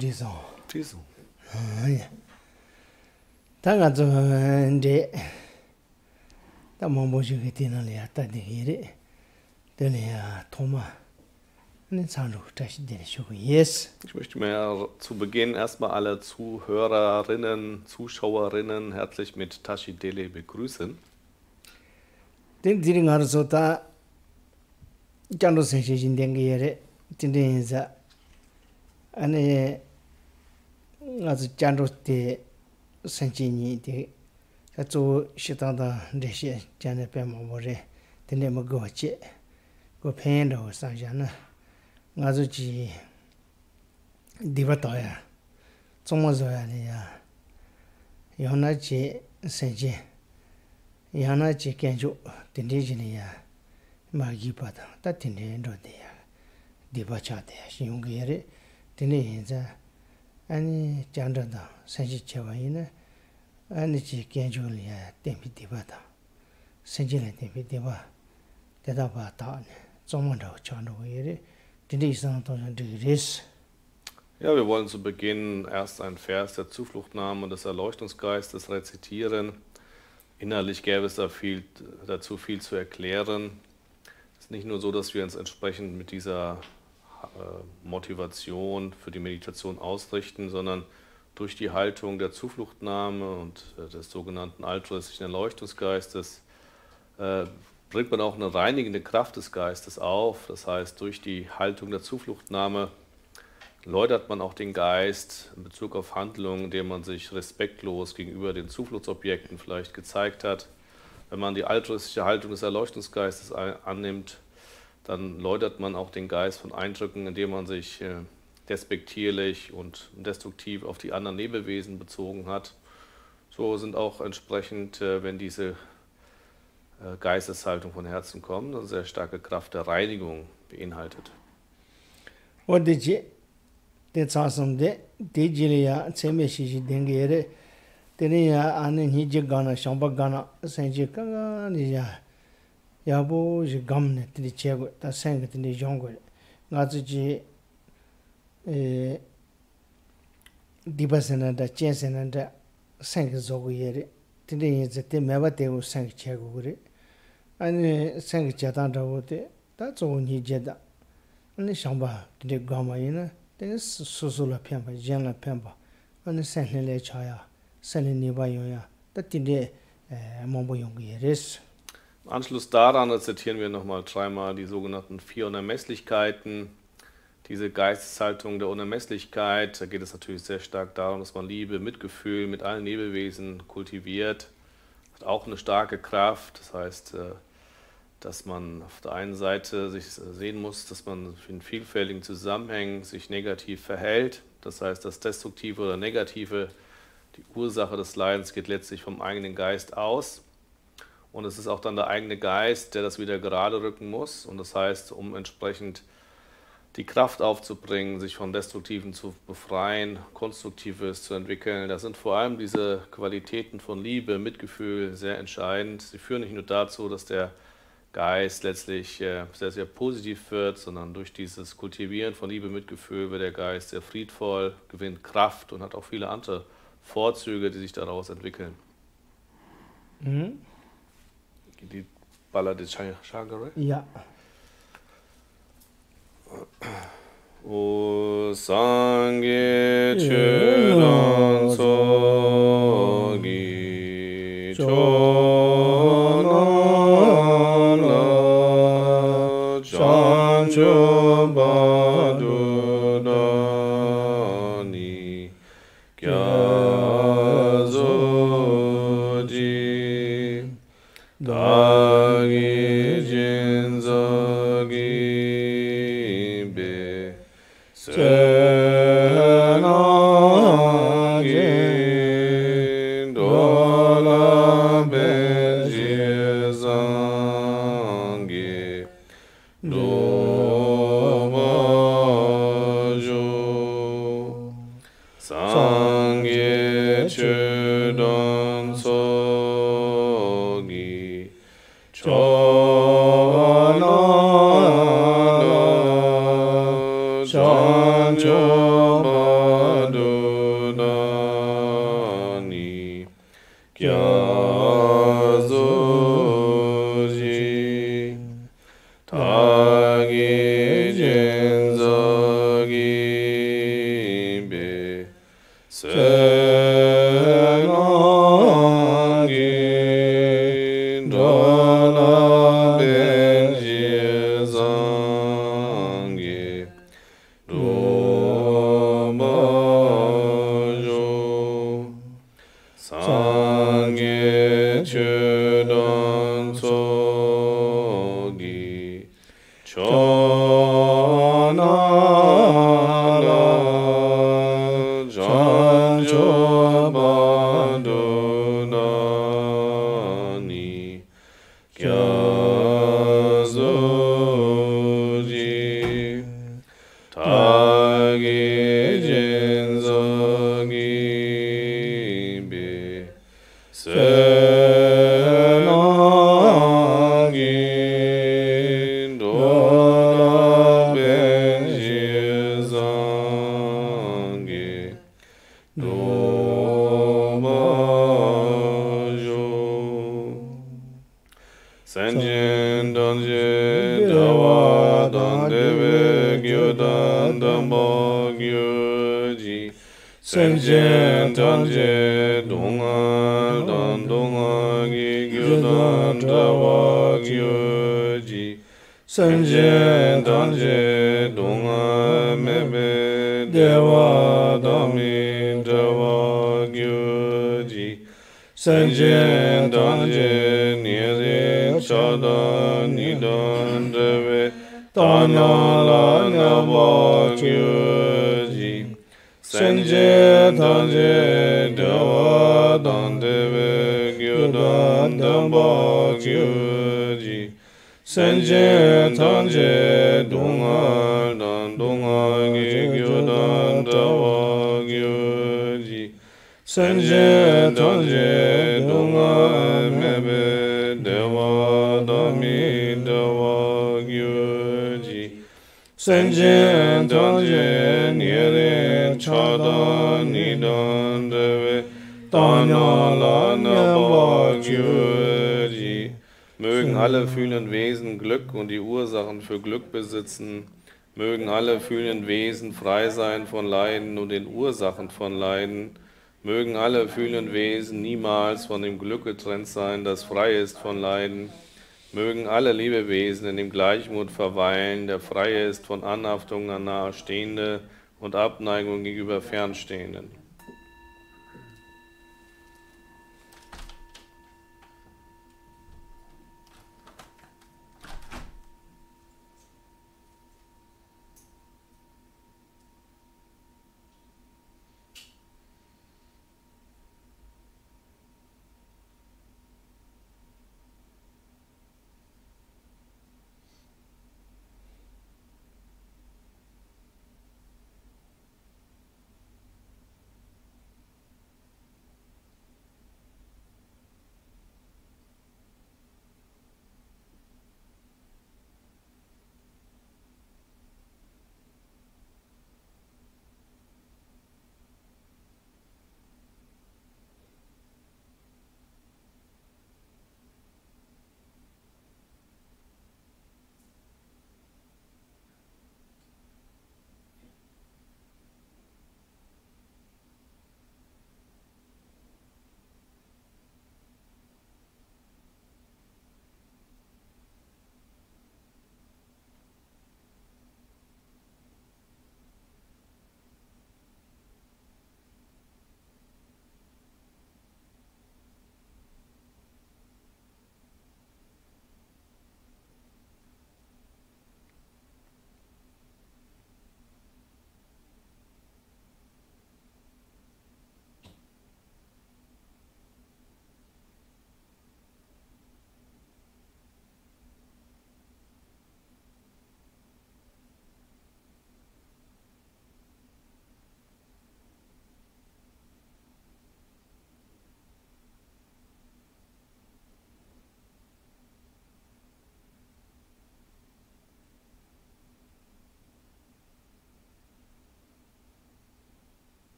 Disons. Oui. Tant que de da mambo ji ti na le ta de ire de le Thomas ne sanru das de scho yes. Ich möchte mir zu Beginn erstmal alle Zuhörerinnen, Zuschauerinnen herzlich mit Tashi Dele begrüßen. Den diringar so ta jando se jin den ire tin za ane az jando te sanjini de zo shitang da de she jane pe mo mo re den mo go che go pen do sa jana nga zo ji diva to ya zomo zo ya ne ya yona ji sanji yana ji kenju den de ji ne ya ma gi pa da ta tin de ndo de ya diva cha de shin ge re den ne za ani jando da sanji che wa yin 아니 지견줄이야 템피디바다 생진의 템피디바 대답하다 좀더 전도에 디디상 도전들이스. Ja, wir wollen zu Beginn erst einen Vers der Zufluchtnahme und des Erleuchtungsgeistes rezitieren. Innerlich gäbe es dazu viel zu erklären. Es ist nicht nur so, dass wir uns entsprechend mit dieser Motivation für die Meditation ausrichten, sondern durch die Haltung der Zufluchtnahme und des sogenannten altruistischen Erleuchtungsgeistes bringt man auch eine reinigende Kraft des Geistes auf. Das heißt, durch die Haltung der Zufluchtnahme läutert man auch den Geist in Bezug auf Handlungen, indem man sich respektlos gegenüber den Zufluchtsobjekten vielleicht gezeigt hat. Wenn man die altruistische Haltung des Erleuchtungsgeistes annimmt, dann läutert man auch den Geist von Eindrücken, indem man sich despektierlich und destruktiv auf die anderen Lebewesen bezogen hat. So sind auch entsprechend, wenn diese Geisteshaltung von Herzen kommt, eine sehr starke Kraft der Reinigung beinhaltet. Dibasana da chesana da sang zogu yere tinde zete meba te u sang chegu gure ane sang chatan da wote ta zo ni jeda ane shamba tinde gama yina tinde susula pyamba jena pyamba ane sang le chaya sang ni ba yoya ta tinde mombo yong yeres. Im Anschluss daran rezitieren wir nochmal dreimal die sogenannten 4 Unermesslichkeiten. Diese Geisteshaltung der Unermesslichkeit, da geht es natürlich sehr stark darum, dass man Liebe, Mitgefühl mit allen Lebewesen kultiviert. Hat auch eine starke Kraft, das heißt, dass man auf der einen Seite sich sehen muss, dass man in vielfältigen Zusammenhängen sich negativ verhält. Das heißt, das Destruktive oder Negative, die Ursache des Leidens geht letztlich vom eigenen Geist aus. Und es ist auch dann der eigene Geist, der das wieder gerade rücken muss. Und das heißt, um entsprechend die Kraft aufzubringen, sich von Destruktiven zu befreien, Konstruktives zu entwickeln, da sind vor allem diese Qualitäten von Liebe, Mitgefühl sehr entscheidend. Sie führen nicht nur dazu, dass der Geist letztlich sehr, sehr positiv wird, sondern durch dieses Kultivieren von Liebe, Mitgefühl wird der Geist sehr friedvoll, gewinnt Kraft und hat auch viele andere Vorzüge, die sich daraus entwickeln. Die Ballade Shagare? Ja. O Sangye Chudan Sogi Chonala Chancho Badudani Kyazoji Dagi Jinzagi Be Senagi Dola Bejizangi Dobajo Sangye Chudan Sogi Chonala Chancho Badudani Kyazoji Tagi Jinzagi Be Senagi Dola Benjizangi Dobajo Sangye Chudan Sogi Chonala Chancho Badudani Kyazoji Tagi Jinzagi Be Senagi Dola Benjizangi Dobajo Senjin Danje Dawa Dandeve Gyudan Damba Gyuji Senjin Danje Donga Dandonga Gyudan Dawa Gyuji Senjin Danje Donga Mebe Dewa Dami Dawa Gyuji Senjin Danje Nire Chada Nidan Deve Tanyala Nava Gyuji Senjin Danje Dewa Dandeve Gyudan Damba Gyuji Senjin Danje Donga Dandonga Gyudan Dawa Gyuji Senjin Danje Donga Mebe Dewa Dami Dawa Gyuji Senjin Danje Nire Chada Nidan Deve Tanyala Nava Gyuji. Mögen alle fühlenden Wesen Glück und die Ursachen für Glück besitzen. Mögen alle fühlenden Wesen frei sein von Leiden und den Ursachen von Leiden. Mögen alle fühlenden Wesen niemals von dem Glück getrennt sein, das frei ist von Leiden. Mögen alle Lebewesen in dem Gleichmut verweilen, der frei ist von Anhaftung an Nahestehende und Abneigung gegenüber Fernstehenden.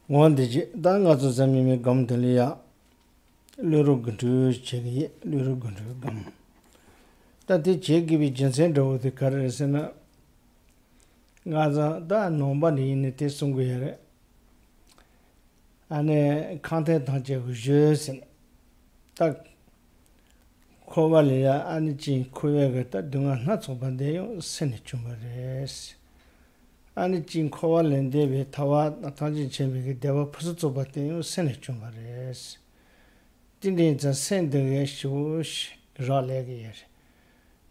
One digit, Dangazo Zamimi Gum Delia, Luru Gundu, Chegi, Luru Gundu Gum. That the Chegi Jinsendo, the Karesana Gaza, that nobody in the Tessunguere. And a content of Jews that Kovalia and Jin Kuega do not so bad, they send it to Mares. And Jin Koval and David Tawa, Natanji Chemik, they were Pusuto, but they send it to Mares. Didn't the send the shoes, Ralegir.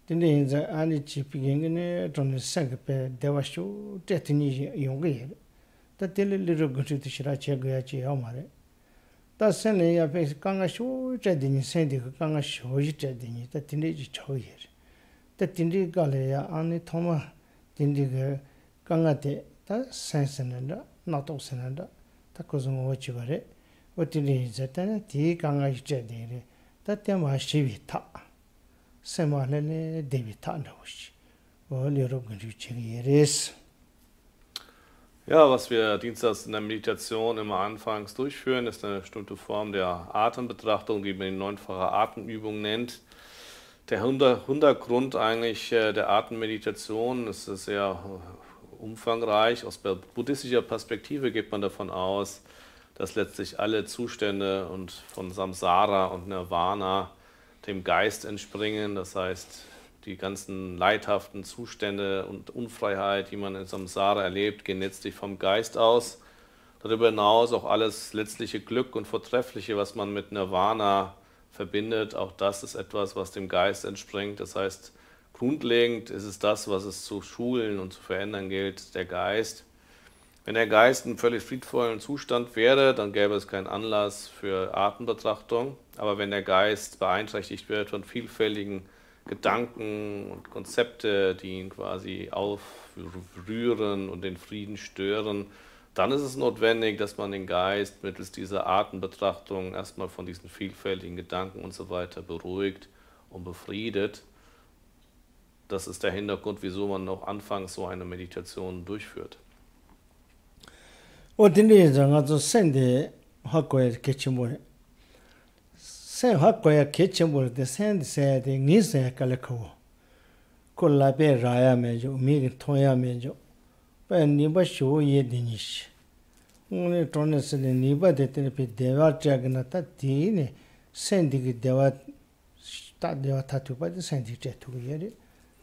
Didn't the Anichi beginning on the second they were shoe, Detini Yongir. That little good to Shirachi Gachi Omare. That's sending a face Kanga show, Jedin sending Kanga show, Jedin, that teenage chow here. That tindi Galea, Annie Toma, Dindiger, Kangate, that sense and not all senanda, that goes on what you were. What it is that tea Kanga Jedin, that them are Shivita. Similarly, David Tanosh. All your good to check is. Ja, was wir dienstags in der Meditation immer anfangs durchführen, ist eine bestimmte Form der Atembetrachtung, die man die 9-fache Atemübung nennt. Der Hintergrund eigentlich der Atemmeditation ist sehr umfangreich. Aus buddhistischer Perspektive geht man davon aus, dass letztlich alle Zustände und von Samsara und Nirvana dem Geist entspringen. Das heißt, die ganzen leidhaften Zustände und Unfreiheit, die man in Samsara erlebt, gehen letztlich vom Geist aus. Darüber hinaus auch alles letztliche Glück und Vortreffliche, was man mit Nirvana verbindet, auch das ist etwas, was dem Geist entspringt. Das heißt, grundlegend ist es das, was es zu schulen und zu verändern gilt, der Geist. Wenn der Geist in einem völlig friedvollen Zustand wäre, dann gäbe es keinen Anlass für Atembetrachtung. Aber wenn der Geist beeinträchtigt wird von vielfältigen Gedanken und Konzepte, die ihn quasi aufrühren und den Frieden stören, dann ist es notwendig, dass man den Geist mittels dieser Atembetrachtung erstmal von diesen vielfältigen Gedanken und so weiter beruhigt und befriedet. Das ist der Hintergrund, wieso man noch anfangs so eine Meditation durchführt. Und in dieser Sende Hakoya Kitchenwood. Sen Hakoya Kitchenwood, the Send said in Nisa Calico. Kolabe Raya Mejo, Mig Toya Mejo. But Niba show ye dinish. Only Tonis and Niba de Tenepi Deva Jaganata Tine, sending Deva start Deva tattoo by the Sandy Jet to hear it.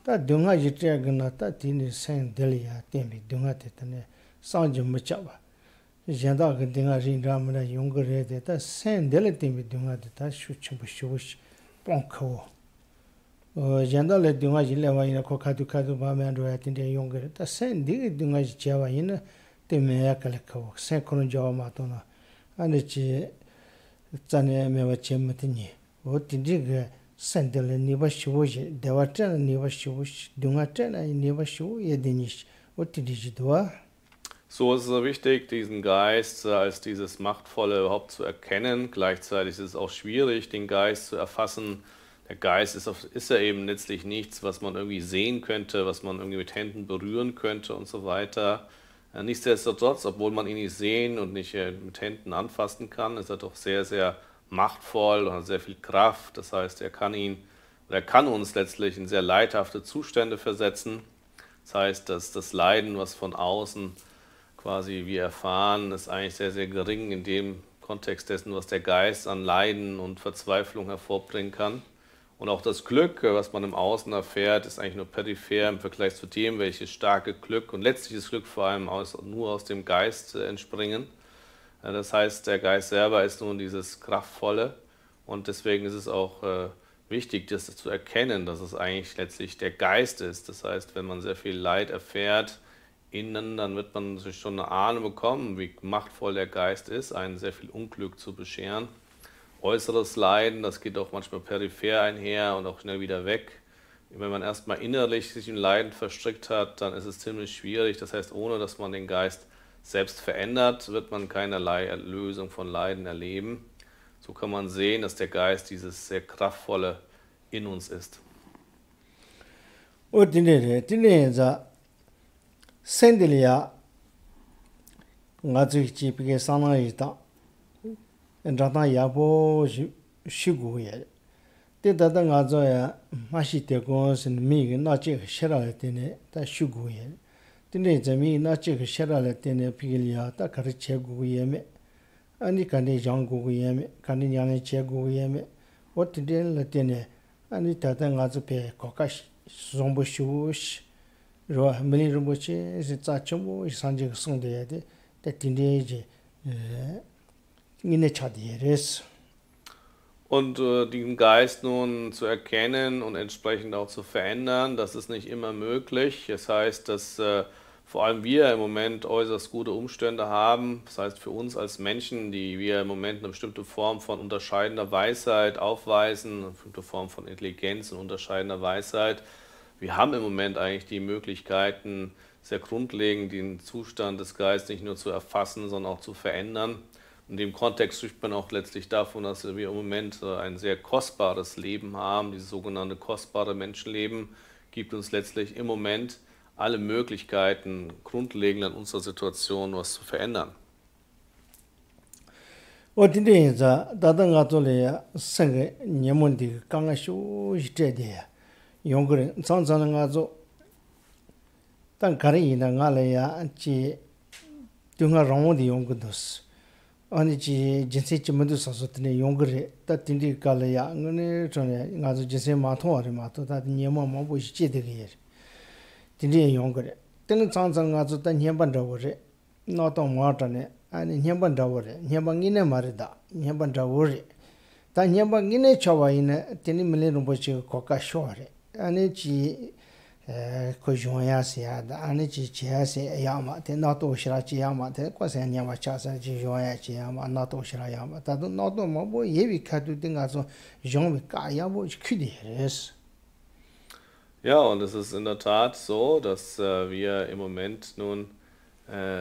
That Dunga Jaganata Tine San Delia, Demi Dunga Tetane, Sanjum Machava. Janda Dinga Ramana younger that San Delatim with Dunga that Shuch Bonko. Janda let Dunga Jileva in a Kokatu Kadu Bamando at India younger. The San Dig Dunga Java in the Meakaleco, Second Java Matona, and the Tane Meva Chematini. What did you send the Niva Shush, the water and Niva Shush, Dungatan and Niva Shu, Yedinish. What did you do? So ist es wichtig, diesen Geist als dieses Machtvolle überhaupt zu erkennen. Gleichzeitig ist es auch schwierig, den Geist zu erfassen. Der Geist ist ja eben letztlich nichts, was man irgendwie sehen könnte, was man irgendwie mit Händen berühren könnte und so weiter. Nichtsdestotrotz, obwohl man ihn nicht sehen und nicht mit Händen anfassen kann, ist er doch sehr, sehr machtvoll und hat sehr viel Kraft. Das heißt, er kann uns letztlich in sehr leidhafte Zustände versetzen. Das heißt, dass das Leiden, was von außen quasi wir erfahren, ist eigentlich sehr, sehr gering in dem Kontext dessen, was der Geist an Leiden und Verzweiflung hervorbringen kann. Und auch das Glück, was man im Außen erfährt, ist eigentlich nur peripher im Vergleich zu dem, welches starke Glück und letztliches Glück vor allem nur aus dem Geist entspringen. Das heißt, der Geist selber ist nun dieses Kraftvolle und deswegen ist es auch wichtig, das zu erkennen, dass es eigentlich letztlich der Geist ist. Das heißt, wenn man sehr viel Leid erfährt, innen, dann wird man sich schon eine Ahnung bekommen, wie machtvoll der Geist ist, einen sehr viel Unglück zu bescheren. Äußeres Leiden, das geht auch manchmal peripher einher und auch schnell wieder weg. Wenn man erstmal innerlich sich in Leiden verstrickt hat, dann ist es ziemlich schwierig. Das heißt, ohne dass man den Geist selbst verändert, wird man keinerlei Erlösung von Leiden erleben. So kann man sehen, dass der Geist dieses sehr kraftvolle in uns ist. Sendelia ngazu chi pige sana ita rata yabo shigu ye te tata ngazu ya mashi te ko sin mi na che shera le tene ta shigu ye tene zami na che shera le tene pigilia ta kar che gu ye me ani kane jang gu ye me kane nyane che gu ye me what den le tene ani tata ngazu pe ko ka sombo shu ro meli ro che se cha chmo sanje song de de te tinde je Und den Geist nun zu erkennen und entsprechend auch zu verändern, das ist nicht immer möglich. Das heißt, dass vor allem wir im Moment äußerst gute Umstände haben. Das heißt, für uns als Menschen, die wir im Moment eine bestimmte Form von unterscheidender Weisheit aufweisen, eine bestimmte Form von Intelligenz und unterscheidender Weisheit, wir haben im Moment eigentlich die Möglichkeiten, sehr grundlegend den Zustand des Geistes nicht nur zu erfassen, sondern auch zu verändern. In dem Kontext spricht man auch letztlich davon, dass wir im Moment ein sehr kostbares Leben haben. Dieses sogenannte kostbare Menschenleben gibt uns letztlich im Moment alle Möglichkeiten, grundlegend an unserer Situation was zu verändern. 아니 지 진세 쯤도 사서트네 용거래 따딘디 갈래야 응네 전에 가서 진세 마토아리 마토 다 니모 뭐 보시지 되게 딘디 용거래 때는 장장 가서 다 녀반다고래 너도 뭐하다네 아니 녀반다고래 녀방이네 말이다 녀반다고래 다 녀방이네 쳐와이네 때니 밀레는 보시 코카 쇼래 아니 지 Kojoya Anichi Chiase Yama, the Nato Shirachiyama, the Kwasanyama Chasa, Joya Chiyama, Nato Shirayama, that not no more Yevi Katuting also Jean Kayabo Kudiris. Ja, und es ist in der Tat so, dass wir im Moment nun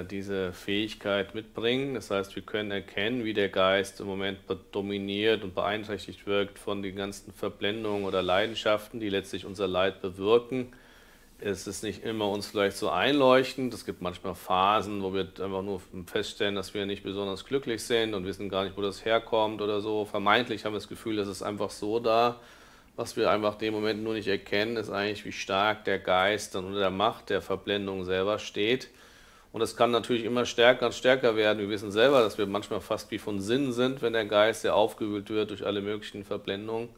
diese Fähigkeit mitbringen. Das heißt, wir können erkennen, wie der Geist im Moment dominiert und beeinträchtigt wirkt von den ganzen Verblendungen oder Leidenschaften, die letztlich unser Leid bewirken. Es ist nicht immer uns vielleicht so einleuchtend. Es gibt manchmal Phasen, wo wir einfach nur feststellen, dass wir nicht besonders glücklich sind und wissen gar nicht, wo das herkommt oder so. Vermeintlich haben wir das Gefühl, das ist einfach so da. Was wir einfach in dem Moment nur nicht erkennen, ist eigentlich, wie stark der Geist dann unter der Macht der Verblendung selber steht. Und das kann natürlich immer stärker und stärker werden. Wir wissen selber, dass wir manchmal fast wie von Sinnen sind, wenn der Geist sehr aufgewühlt wird durch alle möglichen Verblendungen.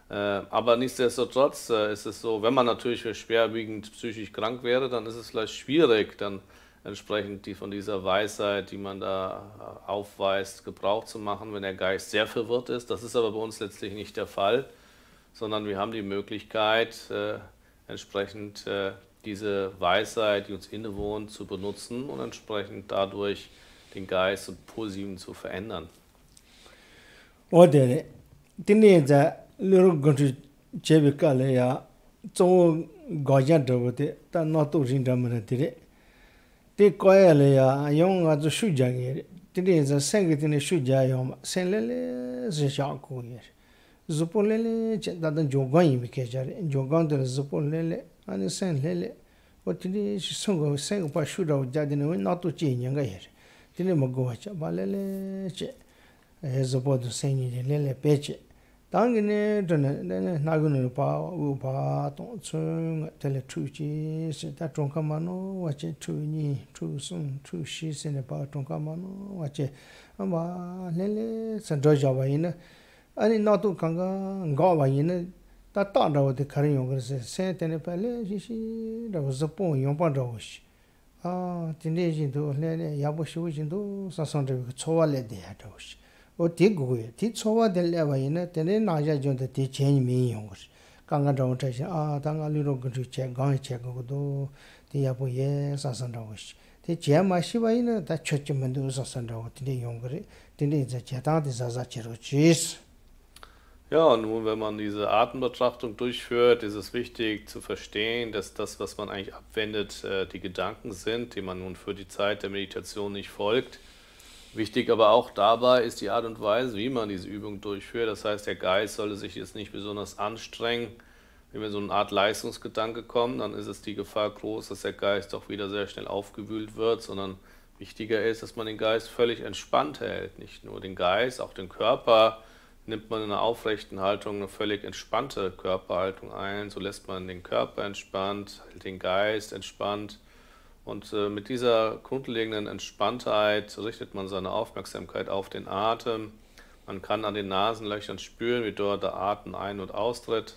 Aber nichtsdestotrotz ist es so, wenn man natürlich schwerwiegend psychisch krank wäre, dann ist es vielleicht schwierig, dann entsprechend von dieser Weisheit, die man da aufweist, Gebrauch zu machen, wenn der Geist sehr verwirrt ist. Das ist aber bei uns letztlich nicht der Fall, sondern wir haben die Möglichkeit, entsprechend diese Weisheit, die uns innewohnt, zu benutzen und entsprechend dadurch den Geist zum Positiven zu verändern. Little country Chebicalea, so Gojante, that not to Rindamanatire. They coelea, young as a shujagir. Today is a second in a shujayom, Senlele, Zeshaku. Zupolele, that the Jogan Mikajar, Jogan de Zupolele, and the Saint Lele. But today she sung by shooter of Jadin, not to change younger here. Today Magocha, Balele, as about the singing Lele Peche. 당연히 저는 나그네 봐 동청 텔레투지 세다 종가만노 와체 투니 투순 투시스네 봐 종가만노 와체 아마 렐레 선저자와이나 아니 나도 강가 가와이나 다 따라오데 가는 용거세 세테네 빨레 시시 라고서포 용반다오시 아 딘데진도 렐레 야보시우진도 사선데 초발레데 하다오시 o tigu ti chowa del awaina tene naja jonda ti chen mi yongos kanga dong ta a tanga liro gu che gang che gu do ti ya bo ye sa san da wos ti che ma shi wa ina ta choch men do sa san da wo ti yongre ti ne za che ta de za za che ro chis. Ja, und nun, wenn man diese Atembetrachtung durchführt, ist es wichtig zu verstehen, dass das, was man eigentlich abwendet, die Gedanken sind, die man nun für die Zeit der Meditation nicht folgt. Wichtig aber auch dabei ist die Art und Weise, wie man diese Übung durchführt. Das heißt, der Geist sollte sich jetzt nicht besonders anstrengen. Wenn wir so eine Art Leistungsgedanke kommen, dann ist es die Gefahr groß, dass der Geist doch wieder sehr schnell aufgewühlt wird, sondern Wichtiger ist, dass man den Geist völlig entspannt hält. Nicht nur den Geist, auch den Körper nimmt man in einer aufrechten Haltung eine völlig entspannte Körperhaltung ein. So lässt man den Körper entspannt, hält den Geist entspannt. Und mit dieser grundlegenden Entspanntheit richtet man seine Aufmerksamkeit auf den Atem. Man kann an den Nasenlöchern spüren, wie dort der Atem ein- und austritt.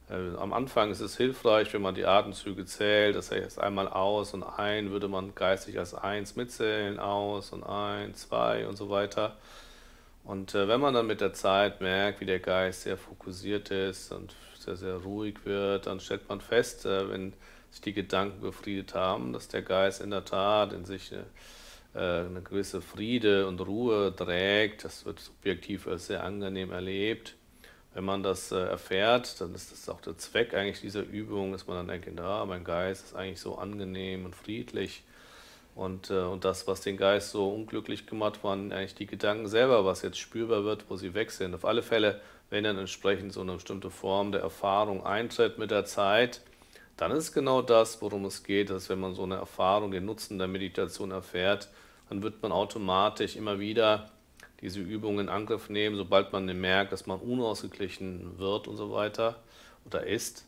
Am Anfang ist es hilfreich, wenn man die Atemzüge zählt. Das heißt, einmal aus und ein würde man geistig als 1 mitzählen, aus und 1, 2 und so weiter. Und wenn man dann mit der Zeit merkt, wie der Geist sehr fokussiert ist und sehr, sehr ruhig wird, dann stellt man fest, wenn sich die Gedanken befriedet haben, dass der Geist in der Tat in sich eine gewisse Friede und Ruhe trägt. Das wird subjektiv als sehr angenehm erlebt. Wenn man das erfährt, dann ist das auch der Zweck eigentlich dieser Übung, dass man dann denkt, ja, mein Geist ist eigentlich so angenehm und friedlich. Und das, was den Geist so unglücklich gemacht, waren eigentlich die Gedanken selber, was jetzt spürbar wird, wo sie weg sind. Auf alle Fälle, wenn dann entsprechend so eine bestimmte Form der Erfahrung eintritt mit der Zeit, dann ist genau das, worum es geht, dass wenn man so eine Erfahrung, den Nutzen der Meditation erfährt, dann wird man automatisch immer wieder diese Übung in Angriff nehmen, sobald man merkt, dass man unausgeglichen wird und so weiter oder ist.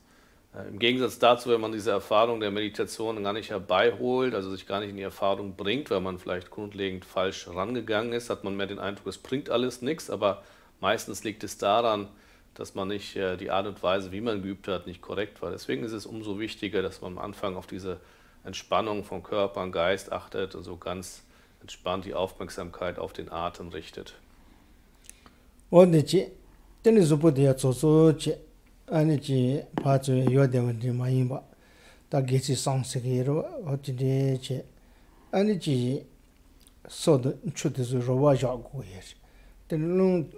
Im Gegensatz dazu, wenn man diese Erfahrung der Meditation gar nicht herbeiholt, also sich gar nicht in die Erfahrung bringt, weil man vielleicht grundlegend falsch rangegangen ist, hat man mehr den Eindruck, es bringt alles nichts, aber meistens liegt es daran, dass man nicht die Art und Weise, wie man geübt hat, nicht korrekt war. Deswegen ist es umso wichtiger, dass man am Anfang auf diese Entspannung von Körper und Geist achtet und so ganz entspannt die Aufmerksamkeit auf den Atem richtet. Und die denn so bude ja so eine die paar so die Maimba da geht sie Sansegero und die eine die so de chute so rowa jago hier denn nun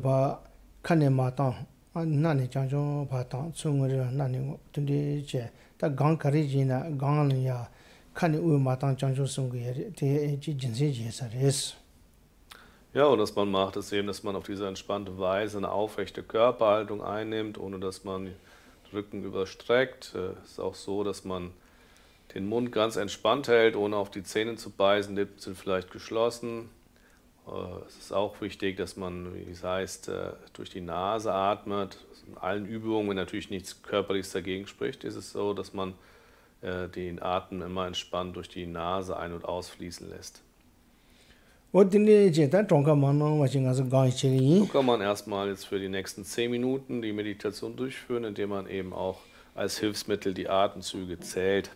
ba kann ma dann na ne chang chong ba tang chung re na ne de da gang kari ji na gang ya kann ma tang chang chong sung ge de ji jin se ji sa res. Ja, und was man macht, ist eben, dass man auf diese entspannte Weise eine aufrechte Körperhaltung einnimmt, ohne dass man den Rücken überstreckt. Es ist auch so, dass man den Mund ganz entspannt hält, ohne auf die Zähne zu beißen. Die Lippen sind vielleicht geschlossen. Es ist auch wichtig, dass man, wie es heißt, durch die Nase atmet. In allen Übungen, wenn natürlich nichts Körperliches dagegen spricht, ist es so, dass man den Atem immer entspannt durch die Nase ein- und ausfließen lässt. So kann man erstmal jetzt für die nächsten 10 Minuten die Meditation durchführen, indem man eben auch als Hilfsmittel die Atemzüge zählt.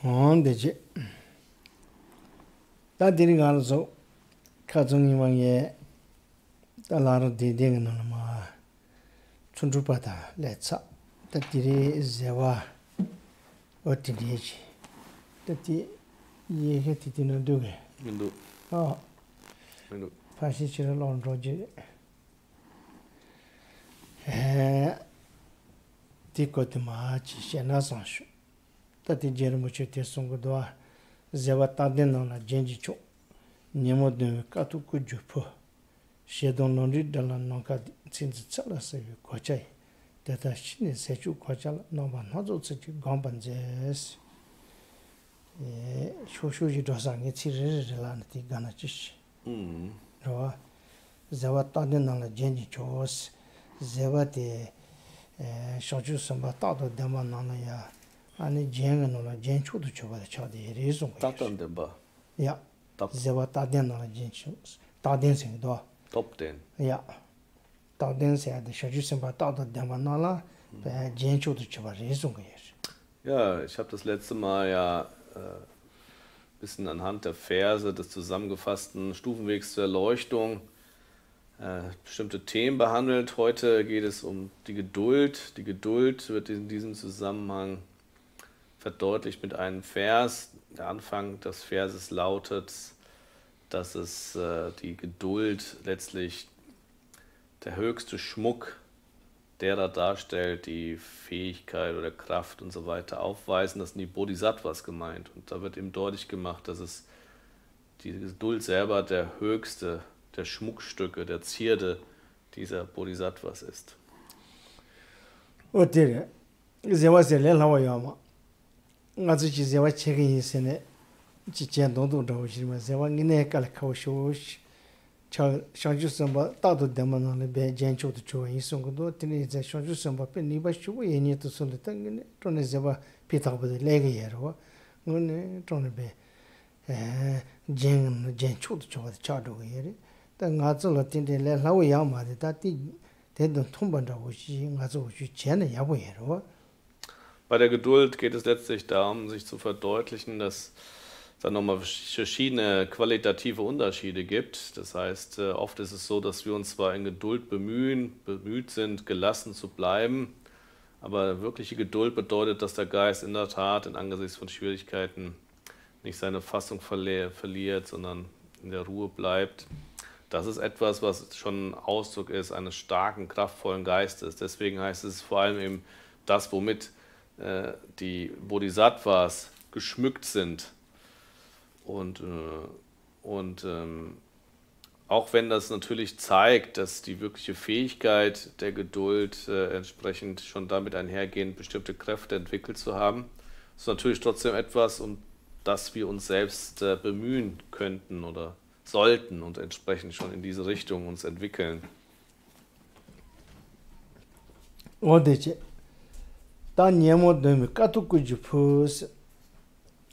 On the jet. That didn't also Kazuni one year. A lot of the ding on my Chundrupata, let's up. That is Zewa or Tidich. That ye hit it in a do. Oh, passage along Roger. Ticotimachi, Shenasansh. That the Jermuchi Songodoa, Zevatadin on a Genjicho, Nemo de Katukujupo, Shedon Londri de la Nonca since Salas Coche, that a shin is set you Cochal, no one not such gombanzes. Shushu dosang, it's irrelanity Ganachish. Zevatadin on a Genjichos, Zevate. Shaju samba tado dema nanaya ani jenga nola jenchu du choba de chade reason Tatan deba. Yeah. Zewa taden nola jenchu. Taden sing do. Top 10. Yeah. Taden se de shaju samba tado dema nala jenchu du choba reason Ja, ich habe das letzte Mal ja bisschen anhand der Verse des zusammengefassten Stufenwegs zur Erleuchtung bestimmte Themen behandelt. Heute geht es um die Geduld. Die Geduld wird in diesem Zusammenhang verdeutlicht mit einem Vers. Der Anfang des Verses lautet, dass es die Geduld letztlich der höchste Schmuck derer darstellt, die Fähigkeit oder Kraft und so weiter aufweisen. Das sind die Bodhisattvas gemeint. Und da wird eben deutlich gemacht, dass es die Geduld selber der höchste der Schmuckstücke, der Zierde dieser Bodhisattvas ist. Otere, Zewa se le lawa yama. Ngazu chi Zewa chegi sene chi chen dong dong dong shirima Zewa ngine kala kawa shosh shangju samba tado dema nana be jen chodo chowa yin songo do tene ze shangju samba pe nipa shubo yenye to sonde tangine tone Zewa pitagbo de lega yerwa ngone tone be jen chodo chowa de chado yere. Bei der Geduld geht es letztlich darum, sich zu verdeutlichen, dass es dann nochmal verschiedene qualitative Unterschiede gibt. Das heißt, oft ist es so, dass wir uns zwar in Geduld bemüht sind, gelassen zu bleiben, aber wirkliche Geduld bedeutet, dass der Geist in der Tat in Angesichts von Schwierigkeiten nicht seine Fassung verliert, sondern in der Ruhe bleibt. Das ist etwas, was schon ein Ausdruck ist eines starken, kraftvollen Geistes. Deswegen heißt es vor allem eben das, womit die Bodhisattvas geschmückt sind. Und auch wenn das natürlich zeigt, dass die wirkliche Fähigkeit der Geduld entsprechend schon damit einhergehend bestimmte Kräfte entwickelt zu haben, ist natürlich trotzdem etwas, um das wir uns selbst bemühen könnten oder sollten und entsprechend schon in diese Richtung uns entwickeln. Da niemo demi katukuju pus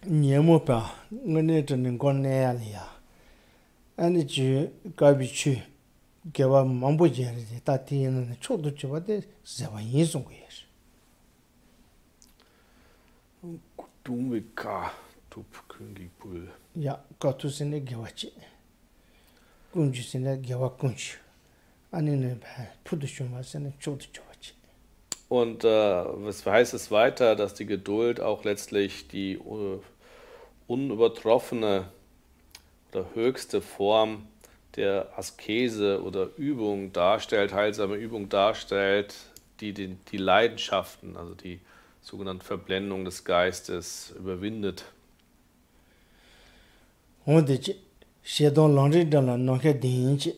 niemo pa ngene tene gonne alia ani ju gabichu gewa mambo jeri ta tiene chodo chobade zewa yinso yes Dumika tup kungi pul. Ja, katusine gewachi. Kunjisine gewa kunj. Anine pudushuma sene chodo chobachi. Und was heißt es weiter, dass die Geduld auch letztlich die unübertroffene oder höchste Form der Askese oder Übung darstellt, heilsame Übung darstellt, die Leidenschaften, also die sogenannte Verblendung des Geistes überwindet. Und Shedon Laundry Dala Noke Dinchi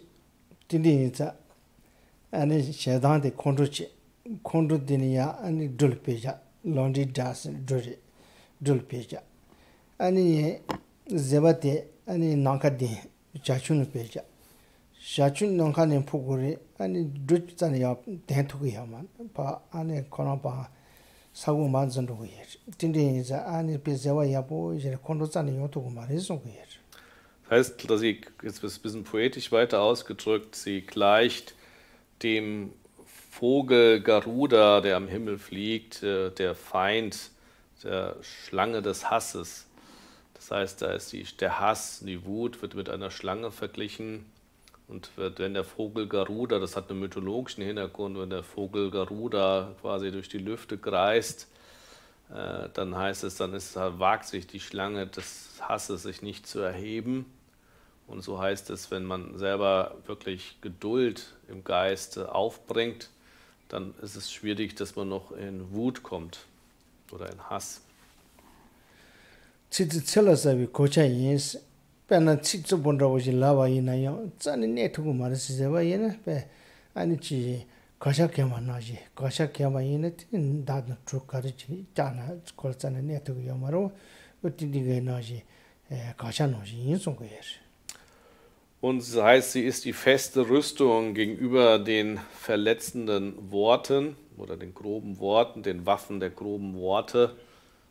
Tidinza and Shedan de Konduchi Kondudinia and Dulpeja Laundry Das Dulpeja and Zebate and Nankadi Chachun Peja Shachun Nankan and Puguri and Dutania Tentuyaman Pa and Konapa Saguman and Weir Tidinza and Pizawa Yabo Konduzan Yotumaris Weir. Das heißt, dass sie, jetzt ist ein bisschen poetisch weiter ausgedrückt, sie gleicht dem Vogel Garuda, der am Himmel fliegt, der Feind der Schlange des Hasses. Das heißt, da ist der Hass, die Wut wird mit einer Schlange verglichen. Und wenn der Vogel Garuda, das hat einen mythologischen Hintergrund, wenn der Vogel Garuda quasi durch die Lüfte kreist, dann heißt es, wagt sich die Schlange des Hasses sich nicht zu erheben. Und so heißt es, wenn man selber wirklich Geduld im Geiste aufbringt, dann ist es schwierig, dass man noch in Wut kommt oder in Hass. Berne Chitsubondawoji Lava Yinayo, Zani Netukumar Sizeva Yena, Anichi, Kasha Kamanaji, Kasha Kamayinet, in Dadna Trukarichi, Dana, Kolzana Netu Yamaro, Utidiganaji, Kasha Noji, Insungir. Und das heißt, sie ist die feste Rüstung gegenüber den verletzenden Worten oder den groben Worten, den Waffen der groben Worte.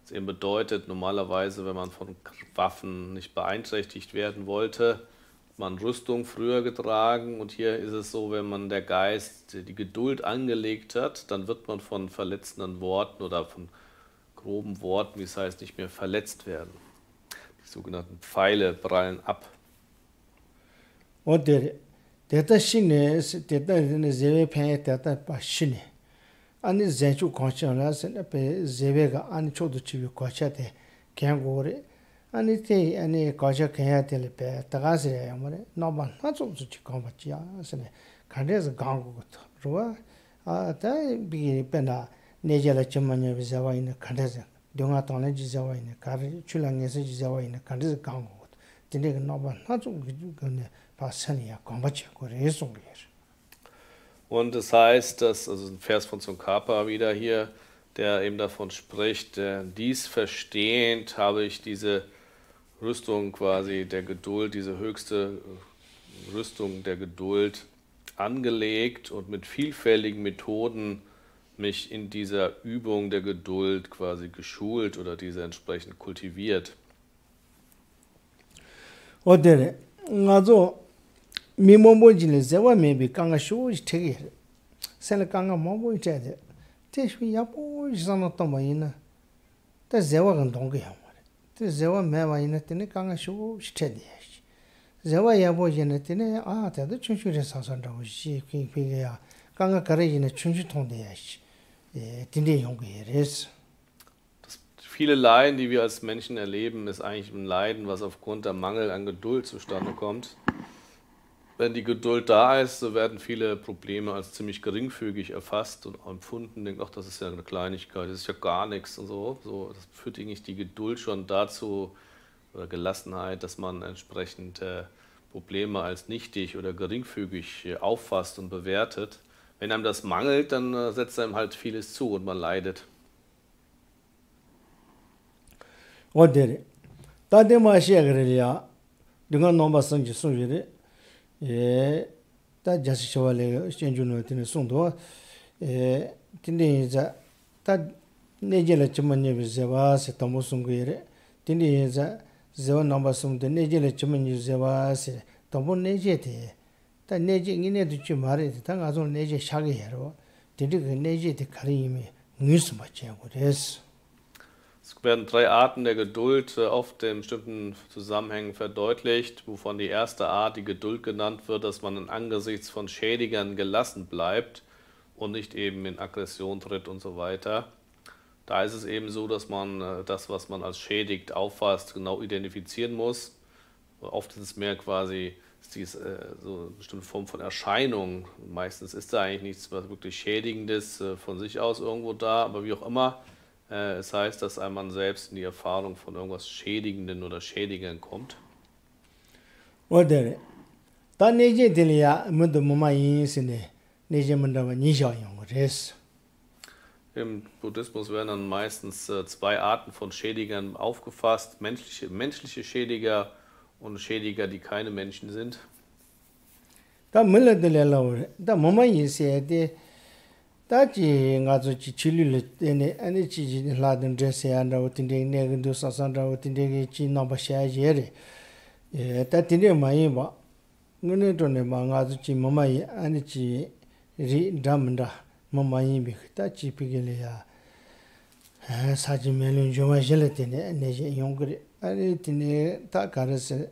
Das eben bedeutet, normalerweise, wenn man von Waffen nicht beeinträchtigt werden wollte, hat man Rüstung früher getragen. Und hier ist es so, wenn man der Geist die Geduld angelegt hat, dann wird man von verletzenden Worten oder von groben Worten, wie es heißt, nicht mehr verletzt werden. Die sogenannten Pfeile prallen ab. Und der Schiene ist, der sehr Schiene. Ani zenchu konchana sen pe zevega ani chodu chibi kochate kengore ani te ani kocha kenya tele pe tagase yamare noban na chodu chi kombachi asene kandez gangu got ruwa ta bi pena nejela chimanya bizawa ina kandez donga tone jizawa ina kar chulangese jizawa ina kandez gangu got tinde noban na chodu gane pasani ya kombachi gore songir. Und das heißt, dass, also ein Vers von Tsongkhapa wieder hier, der eben davon spricht, dies verstehend habe ich diese Rüstung quasi der Geduld, diese höchste Rüstung der Geduld angelegt und mit vielfältigen Methoden mich in dieser Übung der Geduld quasi geschult oder diese entsprechend kultiviert. Oder, also, Mimomojile Zewa maybe Kanga Shu is take it. Send Kanga Mobo Jade. Tish we yapo is on Tomaina. The Zewa and Dongi Hammer. The Zewa Meva in a tene Kanga Shu steady. Zewa Yabo Genetine, the Chunchu Sasanda, she King Pigia, Kanga Kari in a Chunchu Tondi Ash. Tindi Yongi is. Viele Leiden, die wir als Menschen erleben, ist eigentlich ein Leiden, was aufgrund der Mangel an Geduld zustande kommt. Wenn die Geduld da ist, so werden viele Probleme als ziemlich geringfügig erfasst und empfunden, denken, ach, das ist ja eine Kleinigkeit, das ist ja gar nichts und so. Das führt eigentlich die Geduld schon dazu, oder Gelassenheit, dass man entsprechend Probleme als nichtig oder geringfügig auffasst und bewertet. Wenn einem das mangelt, dann setzt einem halt vieles zu und man leidet. Oder, da dem ja, dunga nomba sanji sunjire. Da Geshe Shawale Shenjuno in Sundo, Tindiza, that Nejela Chimani Zavas, Tomosungere, Tindiza, Zewa Nambasum, the Nejela Chimani Zavas, Tomo Nejete, that Nejing in it to Chimari, the Tangazon Neje Shagi Hero, Tindig Neje the Karimi, Nusmacha, what is. Es werden 3 Arten der Geduld oft in bestimmten Zusammenhängen verdeutlicht, wovon die erste Art, die Geduld genannt wird, dass man angesichts von Schädigern gelassen bleibt und nicht eben in Aggression tritt und so weiter. Da ist es eben so, dass man das, was man als schädigt, auffasst, genau identifizieren muss. Oft ist es mehr quasi so eine bestimmte Form von Erscheinung. Meistens ist da eigentlich nichts was wirklich Schädigendes von sich aus irgendwo da, aber wie auch immer. Es heißt, dass man selbst in die Erfahrung von irgendwas Schädigenden oder Schädigern kommt. Oder, da Neje Delia Mundo Mama Yinsine, Neje Mundawa Nishayon, res. Im Buddhismus werden dann meistens 2 Arten von Schädigern aufgefasst: menschliche Schädiger und Schädiger, die keine Menschen sind. Da Mulla Delia, da Mama Yinsine, Daji ngazo chi chilule ene ane chi laden dress anda utinde negendo sasanda utinde chi namba shajere ta tinde mai ba ngene to ne ma ngazo chi mama yi ane chi ri damda mama yi bi ta chi pigele ya 사지면은 좀 하실때네 내제 용거리 아니 티네 다 가르스